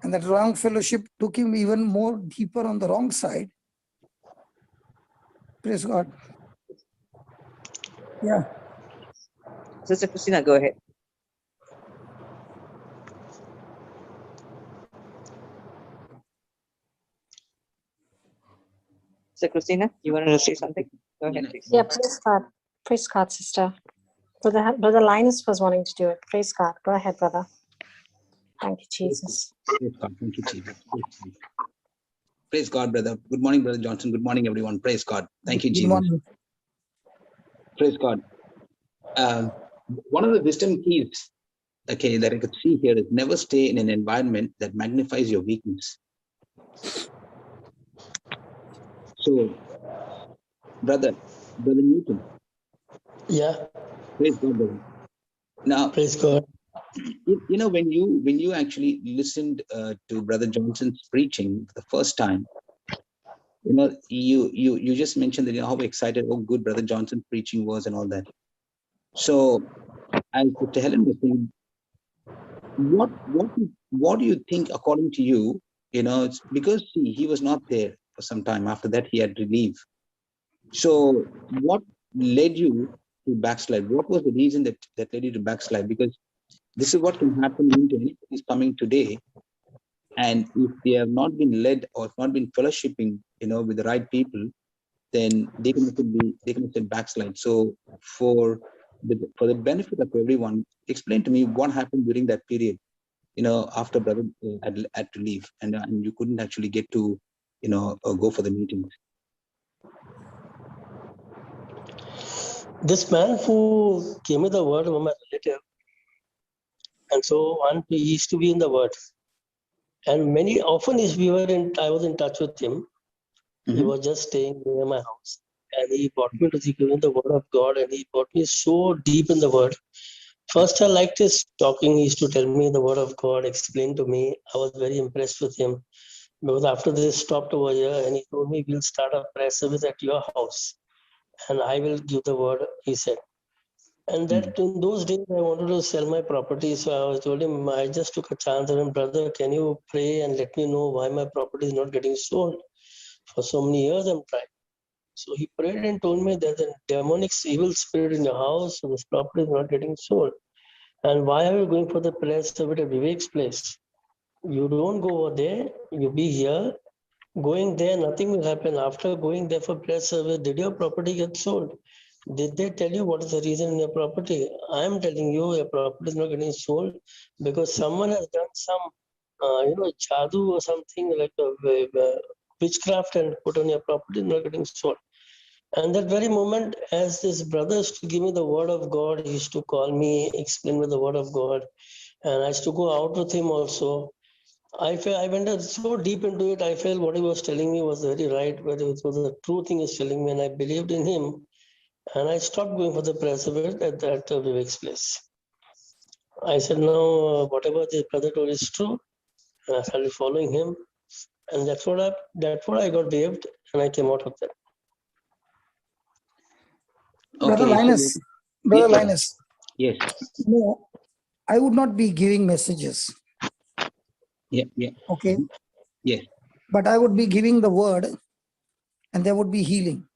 Speaker 2: And that wrong fellowship took him even more deeper on the wrong side. Praise God. Yeah.
Speaker 3: Sister Christina, go ahead. Sister Christina, you wanted to say something? Go ahead, please.
Speaker 4: Yeah, praise God. Praise God, sister. Brother Linus was wanting to do it. Praise God. Go ahead, brother. Thank you, Jesus.
Speaker 5: Praise God. Thank you, Jesus. Praise God, brother. Good morning, Brother Johnson. Good morning, everyone. Praise God. Thank you, Jesus. Praise God. One of the wisdom keys, okay, that I could see here is never stay in an environment that magnifies your weakness. So, brother Newton.
Speaker 1: Yeah.
Speaker 5: Praise God, brother. Now,
Speaker 1: praise God.
Speaker 5: When you actually listened to Brother Johnson's preaching the first time, you just mentioned that how excited, good Brother Johnson's preaching was and all that. So, as Sister Helen was saying, what do you think, according to you? It's because he was not there for some time. After that, he had to leave. So, what led you to backslide? What was the reason that led you to backslide? Because this is what can happen when anybody is coming today, and if they have not been led or not been fellowshipping, with the right people, then they can backslide. So, for the benefit of everyone, explain to me what happened during that period. After brother had to leave, and you couldn't actually get to, go for the meetings.
Speaker 1: This man who gave me the word was my relative. And so he used to be in the word. And often I was in touch with him. He was just staying near my house. And he brought me to the word of God, and he brought me so deep in the word. First, I liked his talking. He used to tell me the word of God, explain to me. I was very impressed with him. Because after this stopped over here, and he told me, we'll start a prayer service at your house. And I will give the word, he said. And that in those days, I wanted to sell my property. So I told him, I just took a chance. And brother, can you pray and let me know why my property is not getting sold? For so many years, I'm trying. So he prayed and told me there's a demonic evil spirit in your house. So this property is not getting sold. And why are you going for the prayer service at Vivek's place? You don't go over there. You be here. Going there, nothing will happen. After going there for prayer service, did your property get sold? Did they tell you what is the reason in your property? I am telling you, your property is not getting sold because someone has done some, jadoo or something like a witchcraft and put on your property, not getting sold. And that very moment, as this brother used to give me the word of God, he used to call me, explain me the word of God. And I used to go out with him also. I went so deep into it. I felt what he was telling me was very right, but it was a true thing he's telling me, and I believed in him. And I stopped going for the prayer service at Vivek's place. I said, no, whatever this brother told is true. And I started following him. And that's what I got saved, and I came out of that.
Speaker 2: Brother
Speaker 5: Okay.
Speaker 2: Linus,
Speaker 5: So,
Speaker 2: Brother
Speaker 5: yes, brother.
Speaker 2: Linus,
Speaker 5: Yes.
Speaker 2: no, I would not be giving messages,
Speaker 5: Yeah. Yeah.
Speaker 2: okay?
Speaker 5: Yes.
Speaker 2: But I would be giving the word and there would be healing.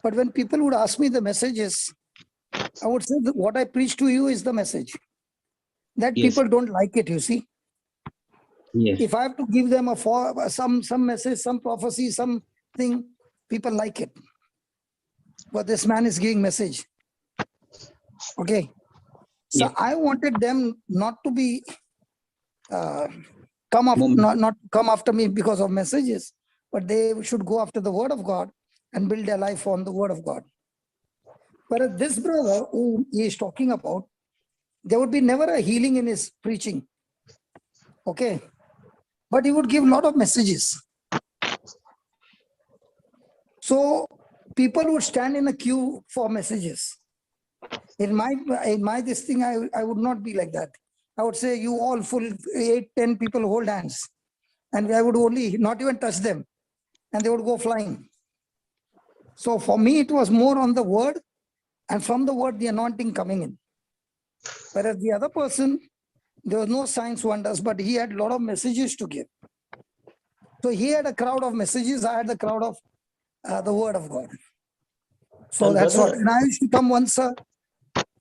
Speaker 2: But when people would ask me the messages, I would say that what I preach to you is the message. That
Speaker 5: Yes.
Speaker 2: people don't like it, you see.
Speaker 5: Yes.
Speaker 2: If I have to give them some message, some prophecy, something, people like it. But this man is giving message. Okay. So
Speaker 5: Yeah.
Speaker 2: I wanted them not to be
Speaker 5: Moment.
Speaker 2: not come after me because of messages, but they should go after the word of God and build their life on the word of God. Whereas this brother who he is talking about, there would be never a healing in his preaching. Okay. But he would give a lot of messages. So people would stand in a queue for messages. In my this thing, I would not be like that. I would say, you all full 8-10 people hold hands. And I would only not even touch them. And they would go flying. So for me, it was more on the word, and from the word, the anointing coming in. Whereas the other person, there was no signs, wonders, but he had a lot of messages to give. So he had a crowd of messages, I had the crowd of the word of God. So
Speaker 1: And
Speaker 2: that's
Speaker 1: brother,
Speaker 2: what. And I used to come once a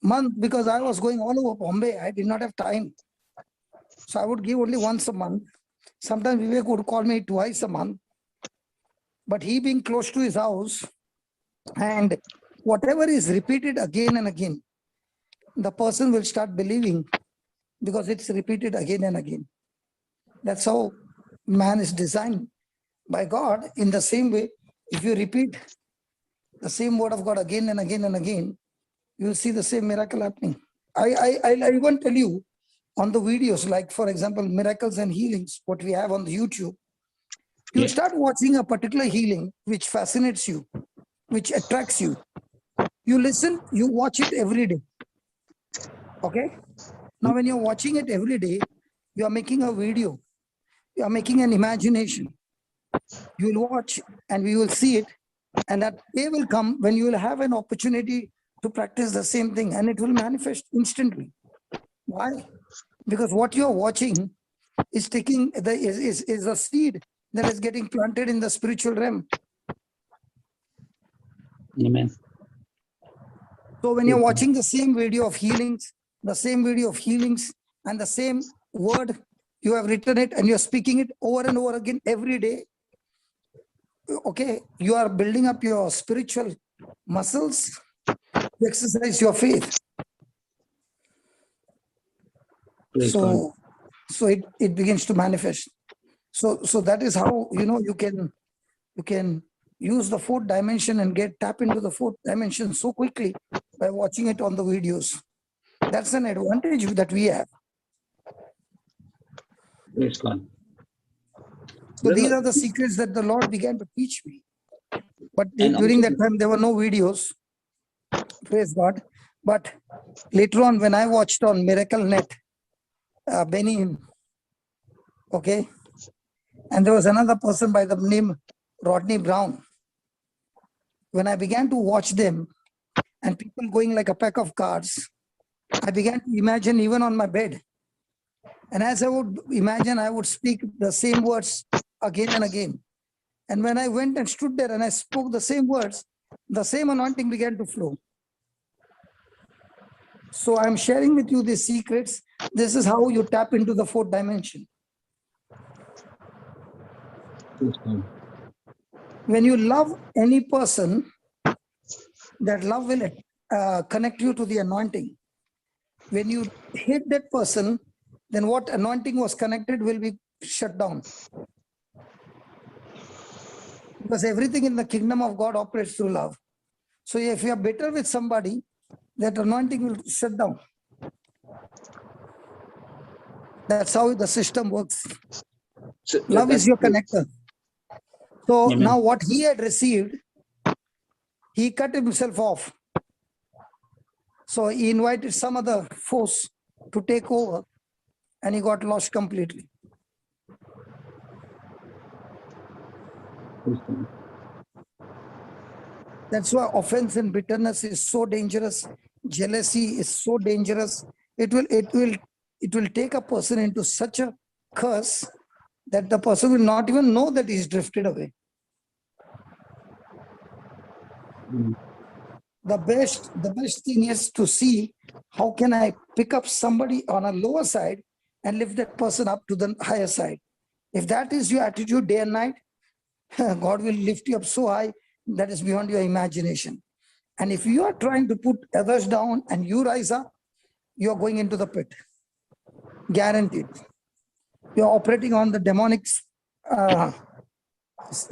Speaker 2: month because I was going all over Bombay. I did not have time. So I would give only once a month. Sometimes Vivek would call me twice a month. But he being close to his house, and whatever is repeated again and again, the person will start believing because it's repeated again and again. That's how man is designed by God. In the same way, if you repeat the same word of God again and again and again, you will see the same miracle happening. I even tell you on the videos, like for example, miracles and healings, what we have on the YouTube, you
Speaker 5: Yeah.
Speaker 2: start watching a particular healing which fascinates you, which attracts you. You listen, you watch it every day. Okay. Now, when you're watching it every day, you are making a video, you are making an imagination. You will watch and we will see it. And that day will come when you will have an opportunity to practice the same thing and it will manifest instantly. Why? Because what you're watching is taking is a seed that is getting planted in the spiritual realm.
Speaker 5: Amen.
Speaker 2: So when you're watching the same video of healings, and the same word, you have written it and you're speaking it over and over again every day. Okay, you are building up your spiritual muscles to exercise your faith.
Speaker 5: Praise God.
Speaker 2: So it begins to manifest. So that is how you can use the fourth dimension and tap into the fourth dimension so quickly by watching it on the videos. That's an advantage that we have.
Speaker 5: Praise God.
Speaker 2: So these
Speaker 5: Brother,
Speaker 2: are the secrets that the Lord began to teach me. But
Speaker 5: and
Speaker 2: during
Speaker 5: also,
Speaker 2: that time, there were no videos. Praise God. But later on, when I watched on Miracle Net, Benny, okay, and there was another person by the name Rodney Brown. When I began to watch them and people going like a pack of cards, I began to imagine even on my bed. And as I would imagine, I would speak the same words again and again. And when I went and stood there and I spoke the same words, the same anointing began to flow. So I'm sharing with you these secrets. This is how you tap into the fourth dimension.
Speaker 5: praise God.
Speaker 2: When you love any person, that love will connect you to the anointing. When you hate that person, then what anointing was connected will be shut down. Because everything in the kingdom of God operates through love. So if you are bitter with somebody, that anointing will shut down. That's how the system works.
Speaker 5: So
Speaker 2: Love is your
Speaker 5: that's-
Speaker 2: connector. So
Speaker 5: Amen.
Speaker 2: now what he had received, he cut himself off. So he invited some other force to take over, and he got lost completely. That's why offense and bitterness is so dangerous. Jealousy is so dangerous. It will take a person into such a curse that the person will not even know that he's drifted away.
Speaker 5: Mm.
Speaker 2: The best thing is to see how can I pick up somebody on a lower side and lift that person up to the higher side. If that is your attitude day and night, God will lift you up so high that is beyond your imagination. And if you are trying to put others down and you rise up, you are going into the pit. Guaranteed. You are operating on the demonic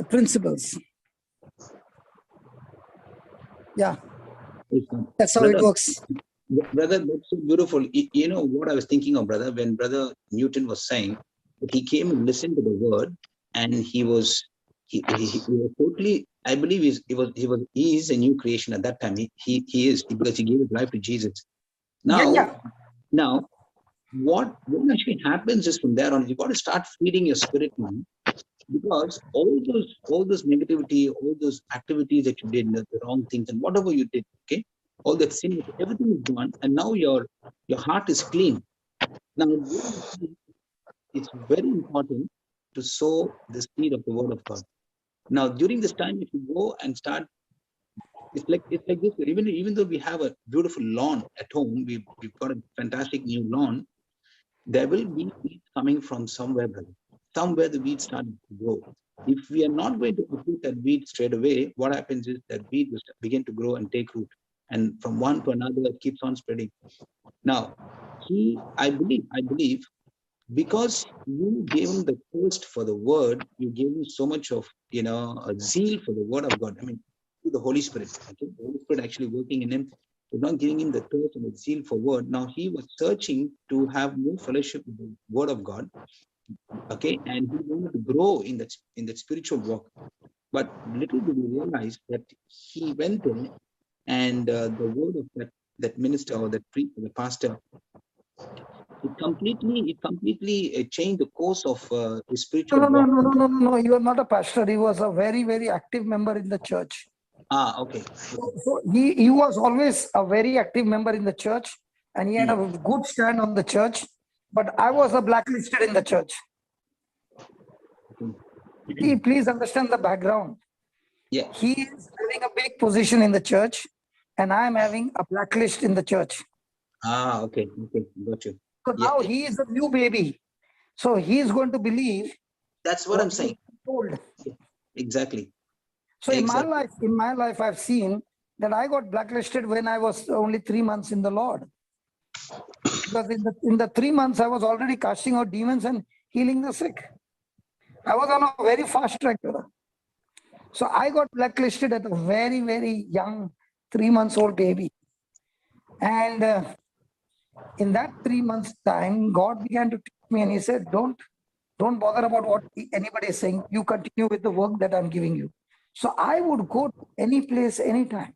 Speaker 2: principles. Yeah, that's how it
Speaker 5: Brother,
Speaker 2: works.
Speaker 5: Brother, that's so beautiful. You know what I was thinking of, brother, when Brother Newton was saying that he came and listened to the word, and he was totally. I believe he is a new creation at that time. He is, because he gave his life to Jesus. Now, what actually happens is, from there on, you got to start feeding your spirit man, because all those negativity, all those activities that you did, the wrong things, and whatever you did, okay, all that sin, everything is gone, and now your heart is clean. Now, it's very important to sow the seed of the word of God. Now, during this time, if you go and start, it's like this. Even though we have a beautiful lawn at home, we've got a fantastic new lawn. There will be weeds coming from somewhere, brother. Somewhere the weeds start to grow. If we are not going to uproot that weed straight away, what happens is that weed will begin to grow and take root. And from one to another, it keeps on spreading. Now, I believe, because you gave him the thirst for the word, you gave him so much of, a zeal for the word of God. I mean, through the Holy Spirit. Okay? The Holy Spirit actually working in him. You're not giving him the thirst and the zeal for word. Now he was searching to have more fellowship with the word of God. Okay, and he wanted to grow in that spiritual walk. But little did he realize that he went in, and the word of that minister or that preacher, the pastor, it completely changed the course of his spiritual walk.
Speaker 2: No. You are not a pastor. He was a very, very active member in the church.
Speaker 5: Okay.
Speaker 2: So he was always a very active member in the church, and he had a good stand on the church. But I was a blacklisted in the church. Please understand the background.
Speaker 5: Yeah.
Speaker 2: He is having a big position in the church, and I am having a blacklist in the church.
Speaker 5: Okay, got you.
Speaker 2: So now he is a new baby. So he is going to believe.
Speaker 5: That's what I'm saying.
Speaker 2: Told.
Speaker 5: Exactly.
Speaker 2: So in my life, I've seen that I got blacklisted when I was only 3 months in the Lord. Because in the 3 months, I was already casting out demons and healing the sick. I was on a very fast track. So I got blacklisted at a very, very young 3 months old baby. And in that 3 months time, God began to teach me, and he said, don't bother about what anybody is saying. You continue with the work that I'm giving you. So I would go to any place, anytime.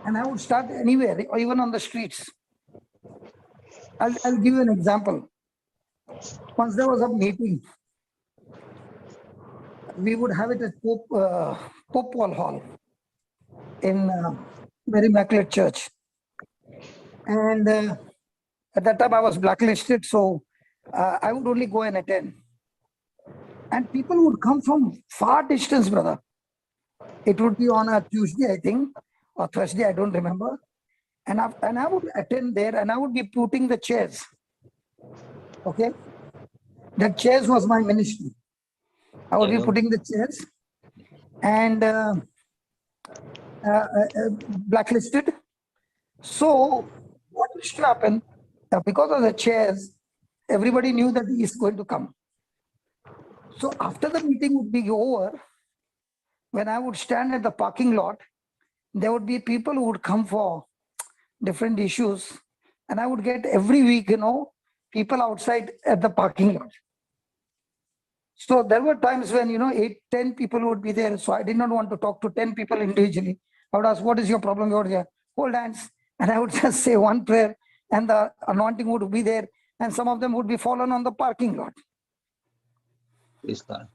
Speaker 2: And I would start anywhere, or even on the streets. I'll give you an example. Once there was a meeting. We would have it at Pope Paul Hall in Mary Immaculate Church. And at that time I was blacklisted, so I would only go and attend. And people would come from far distance, brother. It would be on a Tuesday, I think, or Thursday, I don't remember. And I would attend there, and I would be putting the chairs. Okay? The chairs was my ministry. I would be putting the chairs, and blacklisted. So what used to happen, because of the chairs, everybody knew that he is going to come. So after the meeting would be over, when I would stand at the parking lot, there would be people who would come for different issues. And I would get every week, people outside at the parking lot. So there were times when, 8, 10 people would be there. So I did not want to talk to 10 people individually. I would ask, what is your problem? Over here? Hold hands. And I would just say one prayer and the anointing would be there. And some of them would be fallen on the parking lot.
Speaker 5: Praise God.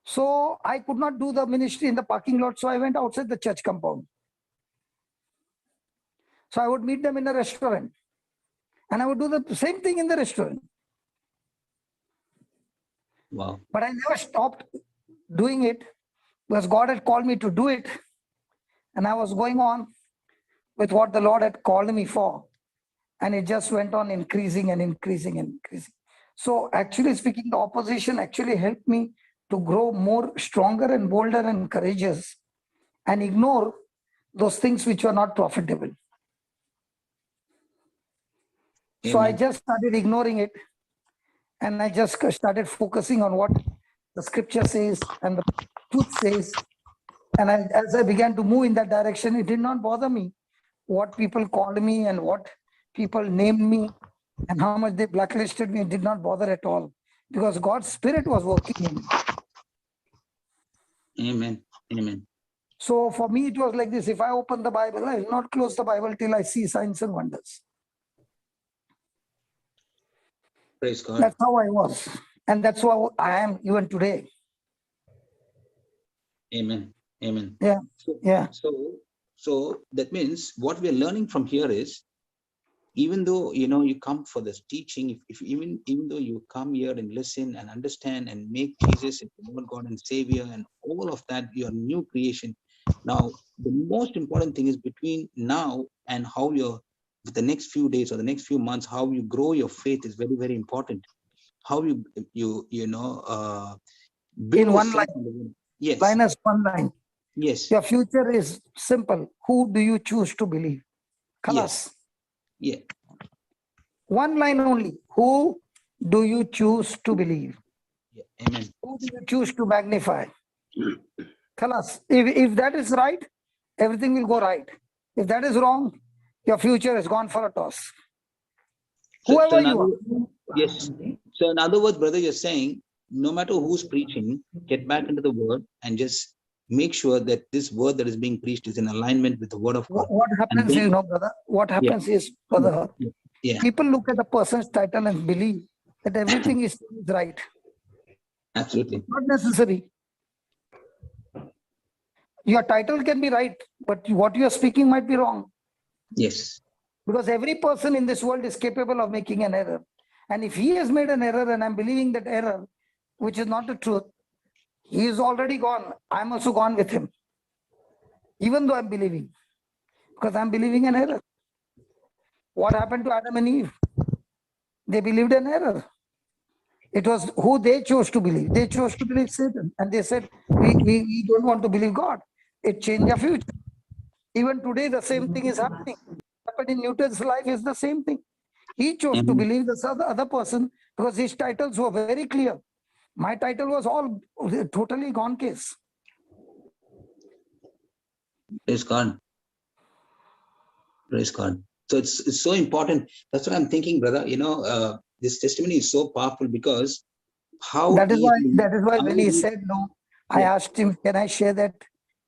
Speaker 2: So I could not do the ministry in the parking lot. So I went outside the church compound. So I would meet them in a restaurant. And I would do the same thing in the restaurant.
Speaker 5: Wow.
Speaker 2: But I never stopped doing it because God had called me to do it. And I was going on with what the Lord had called me for. And it just went on increasing and increasing and increasing. So actually speaking, the opposition actually helped me to grow more stronger and bolder and courageous and ignore those things which were not profitable. So I
Speaker 5: Amen.
Speaker 2: just started ignoring it. And I just started focusing on what the scripture says and the truth says. And as I began to move in that direction, it did not bother me what people called me and what people named me and how much they blacklisted me. It did not bother at all because God's Spirit was working in me.
Speaker 5: Amen. Amen.
Speaker 2: So for me, it was like this. If I open the Bible, I will not close the Bible till I see signs and wonders.
Speaker 5: Praise God.
Speaker 2: That's how I was. And that's how I am even today.
Speaker 5: Amen. Amen.
Speaker 2: Yeah. Yeah.
Speaker 5: So that means what we are learning from here is, even though you come for this teaching, if even though you come here and listen and understand and make Jesus into Lord God and Savior and all of that, your new creation. Now, the most important thing is between now and how you're with the next few days or the next few months, how you grow your faith is very, very important. How you build
Speaker 2: In one
Speaker 5: yourself.
Speaker 2: line.
Speaker 5: Yes.
Speaker 2: Linus, one line.
Speaker 5: Yes.
Speaker 2: Your future is simple. Who do you choose to believe? Khalas.
Speaker 5: Yeah.
Speaker 2: One line only. Who do you choose to believe?
Speaker 5: Yeah. Amen.
Speaker 2: Who do you choose to magnify? Khalas. If that is right, everything will go right. If that is wrong, your future is gone for a toss. Whoever you are.
Speaker 5: Yes. So in other words, brother, you're saying, no matter who's preaching, get back into the word and just make sure that this word that is being preached is in alignment with the word of God.
Speaker 2: What happens is, brother, what happens is, brother, people look at the person's title and believe that everything is right.
Speaker 5: Absolutely.
Speaker 2: Not necessary. Your title can be right, but what you are speaking might be wrong.
Speaker 5: Yes.
Speaker 2: Because every person in this world is capable of making an error. And if he has made an error and I'm believing that error, which is not the truth, he is already gone. I'm also gone with him. Even though I'm believing. Because I'm believing an error. What happened to Adam and Eve? They believed an error. It was who they chose to believe. They chose to believe Satan. And they said, we don't want to believe God. It changed their future. Even today, the same thing is happening. What happened in Newton's life is the same thing. He chose to believe the other person because his titles were very clear. My title was all totally gone case.
Speaker 5: Praise God. Praise God. So it's so important. That's what I'm thinking, brother. This testimony is so powerful because
Speaker 2: that is why when he said no, I asked him, can I share that?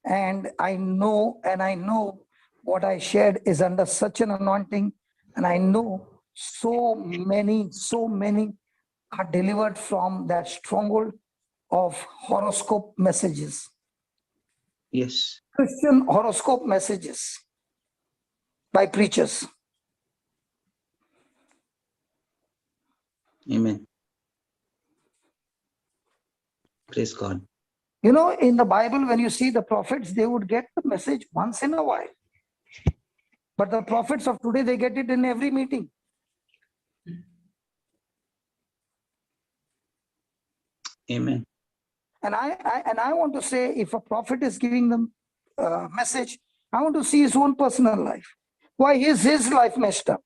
Speaker 2: And I know what I shared is under such an anointing. And I know so many are delivered from that stronghold of horoscope messages.
Speaker 5: Yes.
Speaker 2: Christian horoscope messages by preachers.
Speaker 5: Amen. Praise God.
Speaker 2: In the Bible, when you see the prophets, they would get the message once in a while. But the prophets of today, they get it in every meeting.
Speaker 5: Amen.
Speaker 2: And I want to say, if a prophet is giving them a message, I want to see his own personal life. Why is his life messed up?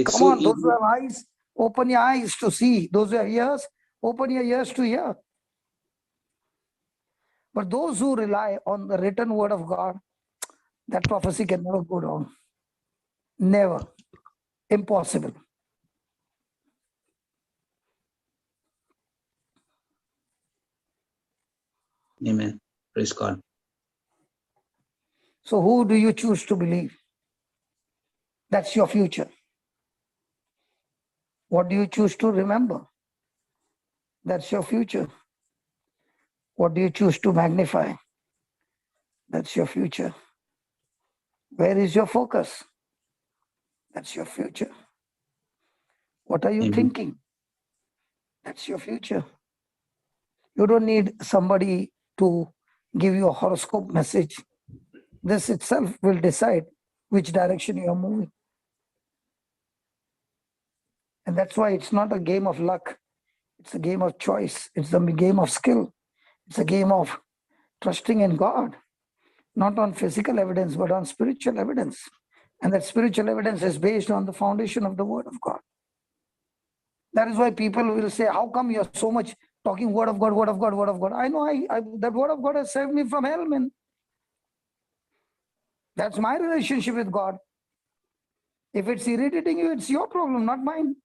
Speaker 2: Come on, those who have eyes, open your eyes to see. Those who have ears, open your ears to hear. But those who rely on the written word of God, that prophecy can never go down. Never. Impossible.
Speaker 5: Amen. Praise God.
Speaker 2: So who do you choose to believe? That's your future. What do you choose to remember? That's your future. What do you choose to magnify? That's your future. Where is your focus? That's your future. What are you
Speaker 5: Amen.
Speaker 2: thinking? That's your future. You don't need somebody to give you a horoscope message. This itself will decide which direction you are moving. And that's why it's not a game of luck. It's a game of choice. It's a game of skill. It's a game of trusting in God, not on physical evidence, but on spiritual evidence. And that spiritual evidence is based on the foundation of the Word of God. That is why people will say, how come you're so much talking Word of God, Word of God, Word of God? I know that Word of God has saved me from hell, man. That's my relationship with God. If it's irritating you, it's your problem, not mine.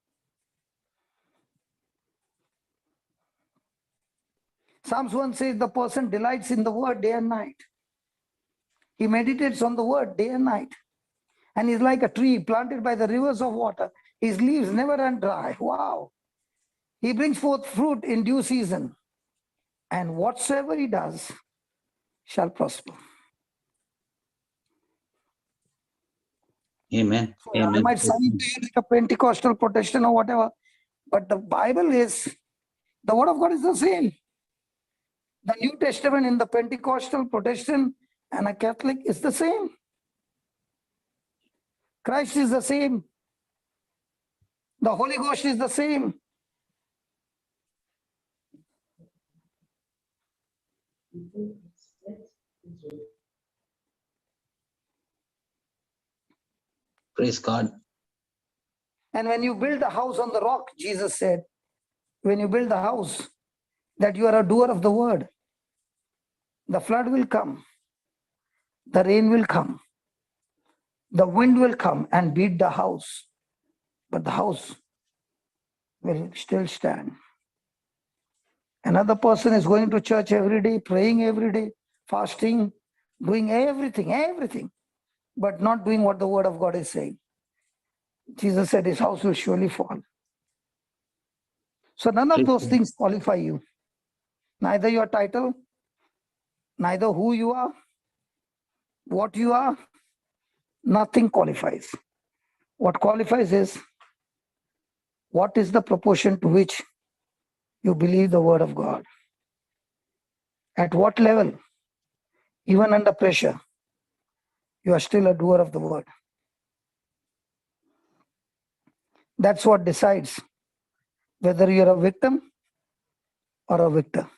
Speaker 2: Psalms 1 says the person delights in the Word day and night. He meditates on the Word day and night. And he's like a tree planted by the rivers of water. His leaves never run dry. Wow. He brings forth fruit in due season. And whatsoever he does shall prosper.
Speaker 5: Amen.
Speaker 2: So I
Speaker 5: Amen.
Speaker 2: might sound to you like a Pentecostal Protestant or whatever, but the Bible is, the Word of God is the same. The New Testament in the Pentecostal, Protestant, and a Catholic is the same. Christ is the same. The Holy Ghost is the same.
Speaker 5: Praise God.
Speaker 2: And when you build a house on the rock, Jesus said, when you build the house, that you are a doer of the word, the flood will come, the rain will come, the wind will come and beat the house, but the house will still stand. Another person is going to church every day, praying every day, fasting, doing everything, but not doing what the word of God is saying. Jesus said his house will surely fall. So none of those things qualify you. Neither your title, neither who you are, what you are, nothing qualifies. What qualifies is what is the proportion to which you believe the word of God. At what level, even under pressure, you are still a doer of the word. That's what decides whether you're a victim or a victor.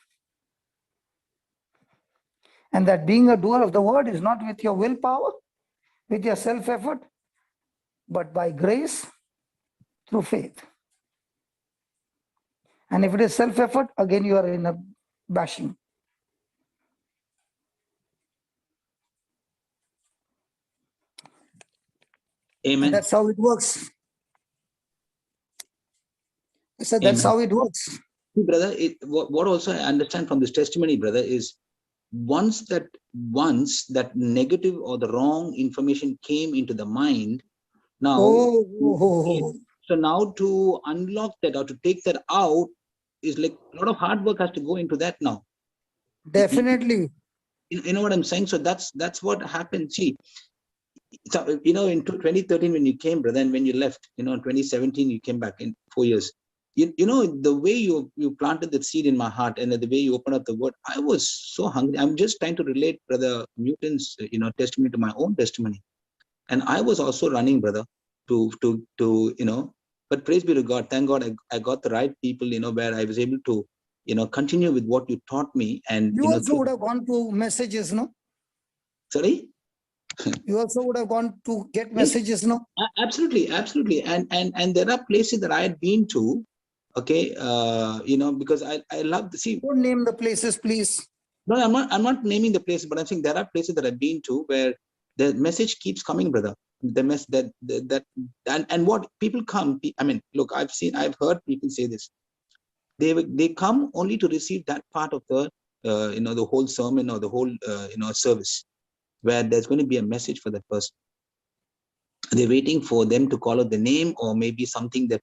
Speaker 2: And that being a doer of the word is not with your willpower, with your self-effort, but by grace through faith. And if it is self-effort, again you are in a bashing.
Speaker 5: Amen.
Speaker 2: And that's how it works. I said that's how it works.
Speaker 5: See, brother, what also I understand from this testimony, brother, is once that negative or the wrong information came into the mind, now so now to unlock that or to take that out is like a lot of hard work has to go into that now.
Speaker 2: Definitely.
Speaker 5: You know what I'm saying? So that's what happened. See, so, you know, in 2013 when you came, brother, and when you left, you know, 2017 you came back in 4 years. You know, the way you planted that seed in my heart and the way you opened up the word, I was so hungry. I'm just trying to relate Brother Newton's, you know, testimony to my own testimony. And I was also running, brother, to you know, but praise be to God. Thank God I got the right people, you know, where I was able to, you know, continue with what you taught me. And
Speaker 2: you
Speaker 5: know,
Speaker 2: also would have gone to messages, no?
Speaker 5: Sorry?
Speaker 2: You also would have gone to get messages, no?
Speaker 5: Absolutely. And there are places that I had been to, okay, you know, because I love to see.
Speaker 2: Don't name the places, please.
Speaker 5: No, I'm not naming the places, but I'm saying there are places that I've been to where the message keeps coming, brother. The mess and what people come. I mean, look, I've heard people say this. They come only to receive that part of the the whole sermon or the whole service where there's going to be a message for that person. They're waiting for them to call out the name or maybe something that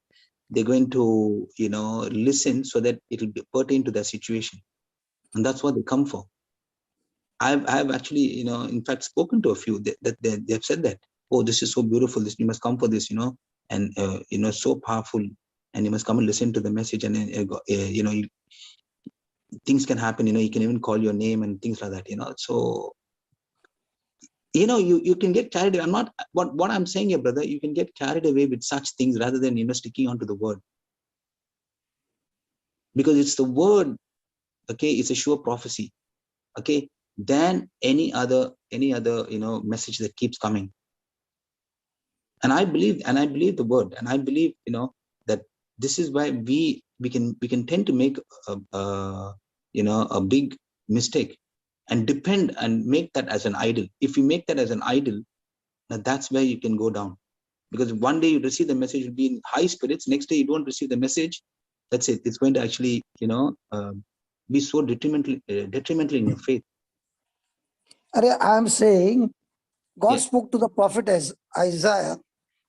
Speaker 5: they're going to listen so that it'll be pertain to their situation, and that's what they come for. I've actually in fact spoken to a few that they've said that, oh, this is so beautiful, this you must come for this, and so powerful, and you must come and listen to the message, and things can happen, you can even call your name and things like that, so you can get carried away. I'm not what I'm saying here, brother, you can get carried away with such things rather than sticking onto the word, because it's the word, okay, it's a sure prophecy, okay, than any other message that keeps coming. And I believe the word, and I believe that this is why we can tend to make a big mistake and depend and make that as an idol. If you make that as an idol, now that's where you can go down, because one day you receive the message, you'll be in high spirits, next day you don't receive the message, that's it, it's going to actually be so detrimental in your faith.
Speaker 2: I'm saying God
Speaker 5: Yeah.
Speaker 2: spoke to the prophet as Isaiah,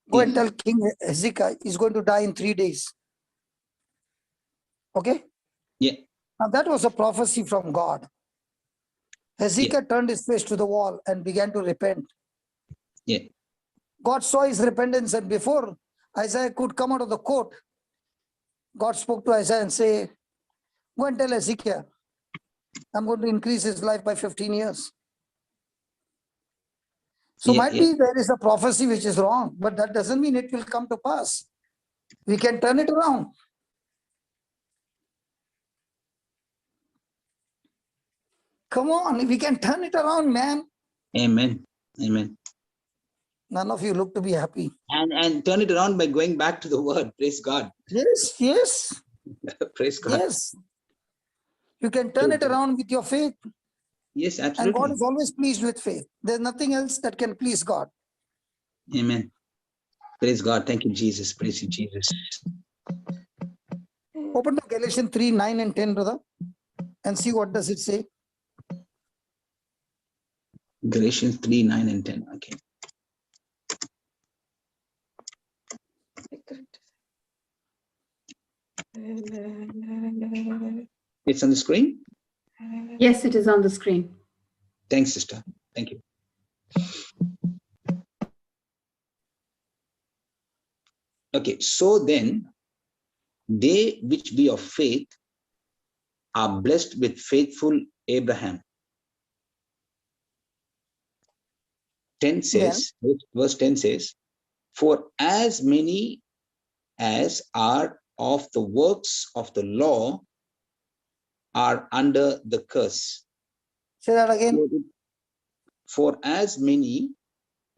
Speaker 2: go and tell King Hezekiah he's going to die in 3 days. Okay?
Speaker 5: Yeah.
Speaker 2: Now that was a prophecy from God. Hezekiah turned his face to the wall and began to repent.
Speaker 5: Yeah.
Speaker 2: God saw his repentance, and before Isaiah could come out of the court, God spoke to Isaiah and say, go and tell Hezekiah, I'm going to increase his life by 15 years. So might be there is a prophecy which is wrong, but that doesn't mean it will come to pass. We can turn it around. Come on, we can turn it around, man.
Speaker 5: Amen. Amen.
Speaker 2: None of you look to be happy.
Speaker 5: And turn it around by going back to the word. Praise God.
Speaker 2: Yes, yes.
Speaker 5: Praise God.
Speaker 2: Yes. You can turn it around with your faith.
Speaker 5: Yes, absolutely.
Speaker 2: And God is always pleased with faith. There's nothing else that can please God.
Speaker 5: Amen. Praise God. Thank you, Jesus. Praise you, Jesus.
Speaker 2: Open to Galatians 3, 9 and 10, brother, and see what does it say.
Speaker 5: Galatians 3, 9 and 10. Okay. It's on the screen?
Speaker 6: Yes, it is on the screen.
Speaker 5: Thanks, sister. Thank you. Okay, so then, they which be of faith are blessed with faithful Abraham. 10 says, verse 10 says, for as many as are of the works of the law are under the curse.
Speaker 2: Say that again.
Speaker 5: For as many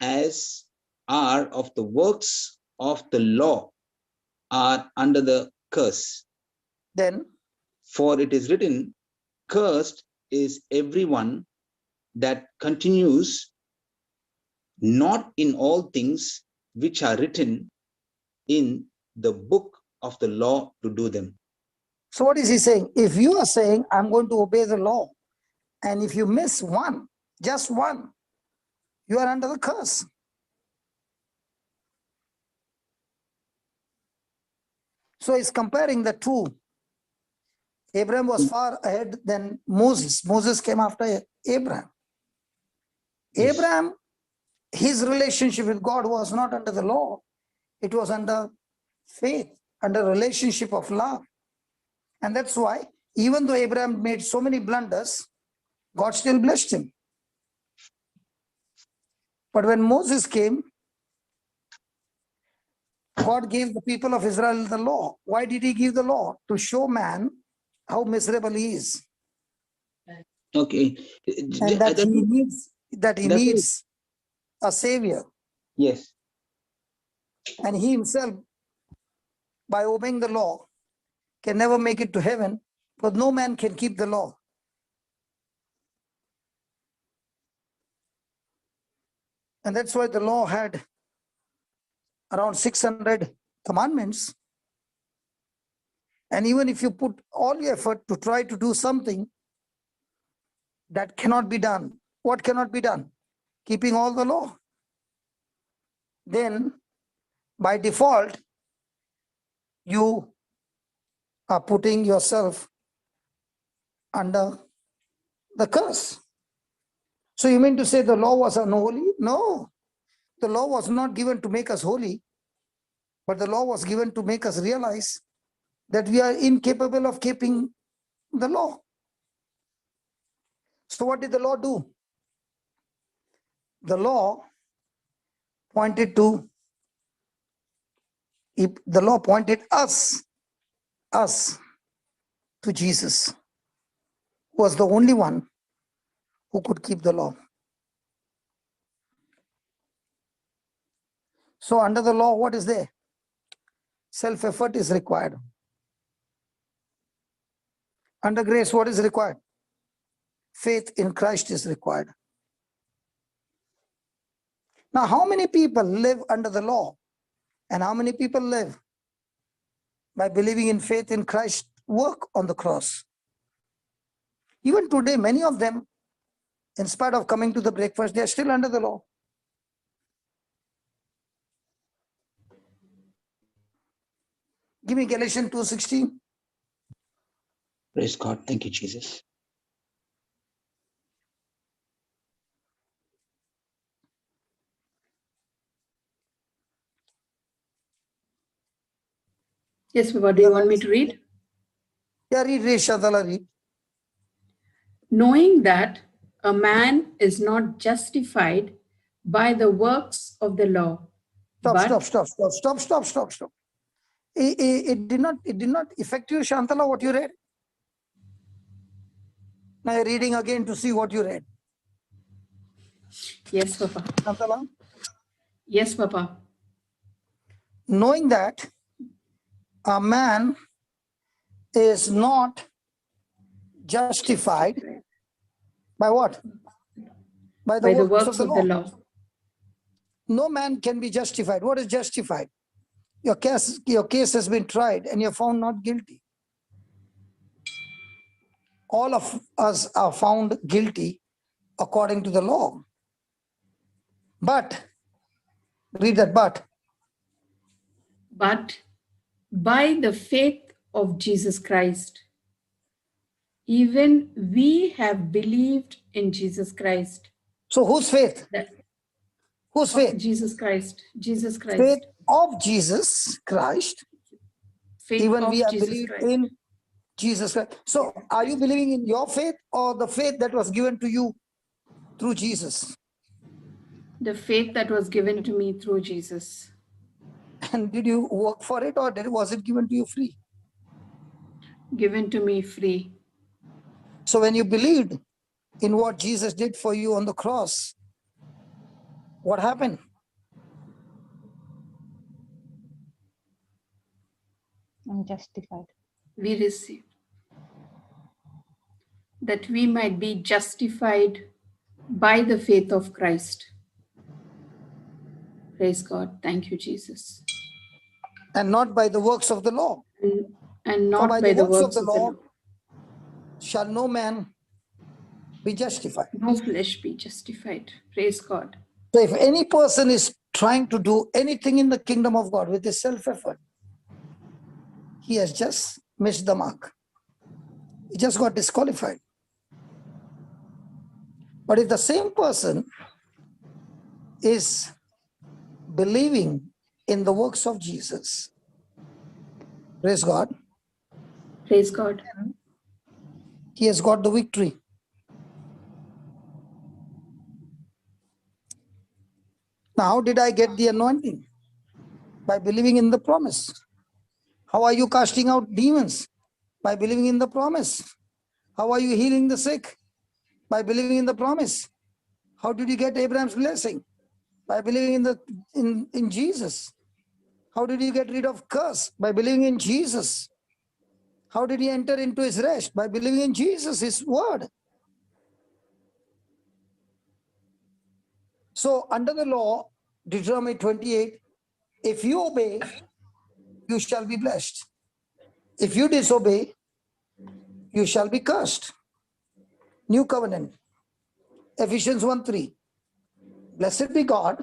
Speaker 5: as are of the works of the law are under the curse.
Speaker 2: Then,
Speaker 5: for it is written, cursed is everyone that continues not in all things which are written in the book of the law to do them.
Speaker 2: So what is he saying? If you are saying, I'm going to obey the law, and if you miss one, just one, you are under the curse. So he's comparing the two. Abraham was far ahead than Moses. Moses came after Abraham.
Speaker 5: Yes.
Speaker 2: Abraham, his relationship with God was not under the law. It was under faith, under relationship of love. And that's why, even though Abraham made so many blunders, God still blessed him. But when Moses came, God gave the people of Israel the law. Why did he give the law? To show man how miserable he is.
Speaker 5: Okay.
Speaker 2: And that he needs a savior.
Speaker 5: Yes.
Speaker 2: And he himself, by obeying the law, can never make it to heaven, because no man can keep the law. And that's why the law had around 600 commandments. And even if you put all your effort to try to do something, that cannot be done. What cannot be done? Keeping all the law. Then, by default, you are putting yourself under the curse. So you mean to say the law was unholy? No. The law was not given to make us holy, but the law was given to make us realize that we are incapable of keeping the law. So what did the law do? The law pointed us to Jesus, who was the only one who could keep the law. So under the law, what is there? Self-effort is required. Under grace, what is required? Faith in Christ is required. Now, how many people live under the law? And how many people live by believing in faith in Christ's work on the cross? Even today, many of them, in spite of coming to the breakfast, they are still under the law. Give me Galatians 2:16.
Speaker 5: Praise God. Thank you, Jesus.
Speaker 6: Yes, Papa, do you want me to read?
Speaker 2: Yeah, read, Shadala, read.
Speaker 6: Knowing that a man is not justified by the works of the law,
Speaker 2: Stop. It did not affect you, Shantala, what you read? Now you're reading again to see what you read.
Speaker 6: Yes, Papa.
Speaker 2: Shantala?
Speaker 6: Yes, Papa.
Speaker 2: Knowing that a man is not justified by what? By the works of the law. No man can be justified. What is justified? Your case has been tried and you're found not guilty. All of us are found guilty according to the law. But, read that but.
Speaker 6: But by the faith of Jesus Christ, even we have believed in Jesus Christ.
Speaker 2: So whose faith? Whose faith?
Speaker 6: Jesus Christ. Jesus Christ.
Speaker 2: Faith of Jesus Christ.
Speaker 6: Faith
Speaker 2: even
Speaker 6: of
Speaker 2: we have
Speaker 6: Jesus
Speaker 2: believed
Speaker 6: Christ.
Speaker 2: in Jesus Christ. So are you believing in your faith or the faith that was given to you through Jesus?
Speaker 6: The faith that was given to me through Jesus.
Speaker 2: And did you work for it or was it given to you free?
Speaker 6: Given to me free.
Speaker 2: So when you believed in what Jesus did for you on the cross, what happened?
Speaker 7: I'm justified.
Speaker 6: We received. That we might be justified by the faith of Christ. Praise God. Thank you, Jesus.
Speaker 2: And not by the works of the law.
Speaker 6: And not
Speaker 2: For by
Speaker 6: by
Speaker 2: the
Speaker 6: the
Speaker 2: works of
Speaker 6: works
Speaker 2: the
Speaker 6: of the
Speaker 2: law
Speaker 6: law.
Speaker 2: shall no man be justified.
Speaker 6: No flesh be justified. Praise God.
Speaker 2: So if any person is trying to do anything in the kingdom of God with his self-effort, he has just missed the mark. He just got disqualified. But if the same person is believing in the works of Jesus, praise God,
Speaker 6: Praise God.
Speaker 2: he has got the victory. Now, how did I get the anointing? By believing in the promise. How are you casting out demons? By believing in the promise. How are you healing the sick? By believing in the promise. How did you get Abraham's blessing? By believing in Jesus. How did you get rid of curse? By believing in Jesus. How did he enter into his rest? By believing in Jesus, his word. So under the law, Deuteronomy 28, if you obey, you shall be blessed. If you disobey, you shall be cursed. New covenant, Ephesians 1:3. Blessed be God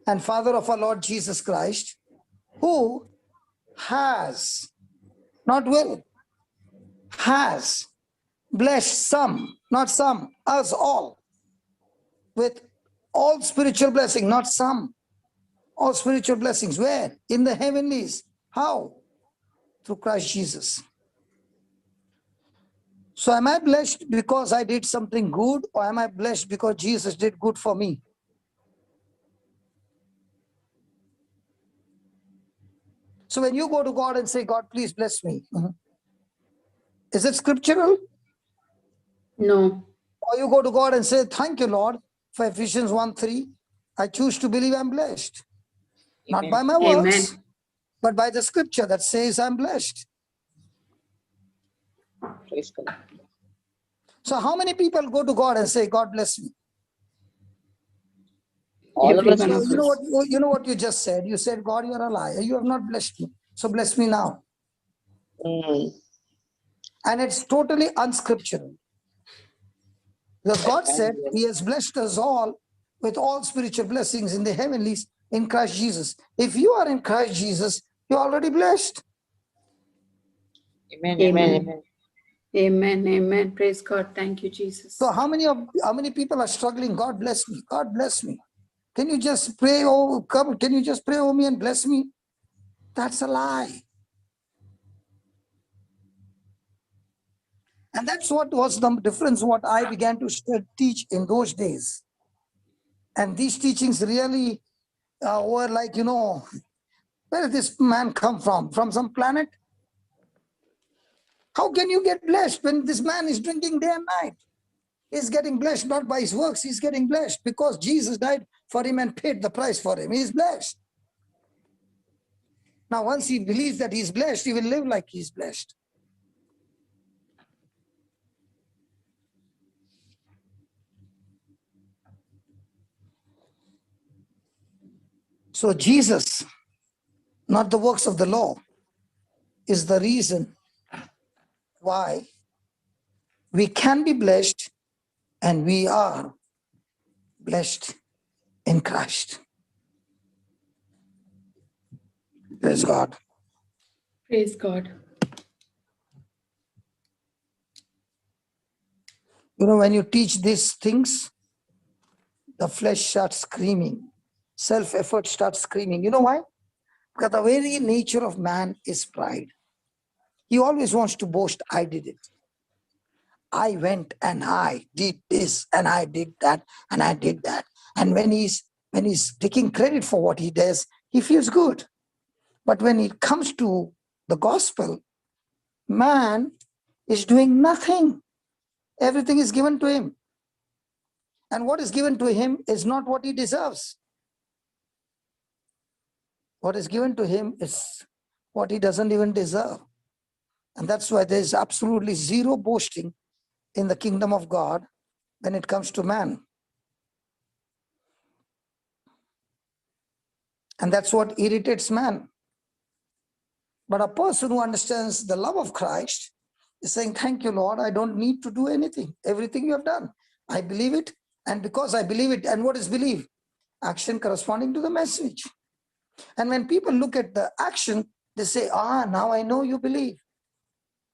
Speaker 2: and Father of our Lord Jesus Christ, who has, not will, has blessed some, not some, us all, with all spiritual blessing, not some, all spiritual blessings. Where? In the heavenlies. How? Through Christ Jesus. So am I blessed because I did something good, or am I blessed because Jesus did good for me? So when you go to God and say, God, please bless me, is it scriptural?
Speaker 6: No.
Speaker 2: Or you go to God and say, thank you, Lord, for Ephesians 1:3. I choose to believe I'm blessed. Not by my works,
Speaker 6: Amen.
Speaker 2: but by the scripture that says I'm blessed.
Speaker 3: Praise God.
Speaker 2: So how many people go to God and say, God bless me?
Speaker 3: All of
Speaker 6: Every
Speaker 3: us.
Speaker 6: one
Speaker 2: So
Speaker 6: of us.
Speaker 2: you know what you just said? You said, God, you're a liar. You have not blessed me. So bless me now. And it's totally unscriptural. Because God said he has blessed us all with all spiritual blessings in the heavenlies in Christ Jesus. If you are in Christ Jesus, you're already blessed.
Speaker 3: Amen. Amen.
Speaker 6: Amen.
Speaker 3: Amen.
Speaker 6: Amen. Amen. Praise God. Thank you, Jesus.
Speaker 2: So how many people are struggling? God bless me. God bless me. Can you just pray? Oh, come. Can you just pray over me and bless me? That's a lie. And that's what was the difference, what I began to teach in those days. And these teachings really were like, where did this man come from? From some planet? How can you get blessed when this man is drinking day and night? He's getting blessed not by his works. He's getting blessed because Jesus died for him and paid the price for him. He's blessed. Now, once he believes that he's blessed, he will live like he's blessed. So Jesus, not the works of the law, is the reason why we can be blessed, and we are blessed in Christ. Praise God.
Speaker 6: Praise God.
Speaker 2: When you teach these things, the flesh starts screaming. Self-effort starts screaming. You know why? Because the very nature of man is pride. He always wants to boast, I did it. I went and I did this and I did that and I did that. And when he's taking credit for what he does, he feels good. But when it comes to the gospel, man is doing nothing. Everything is given to him. And what is given to him is not what he deserves. What is given to him is what he doesn't even deserve. And that's why there's absolutely zero boasting in the kingdom of God when it comes to man. And that's what irritates man. But a person who understands the love of Christ is saying, thank you, Lord, I don't need to do anything. Everything you have done, I believe it. And because I believe it, and what is belief? Action corresponding to the message. And when people look at the action, they say, now I know you believe.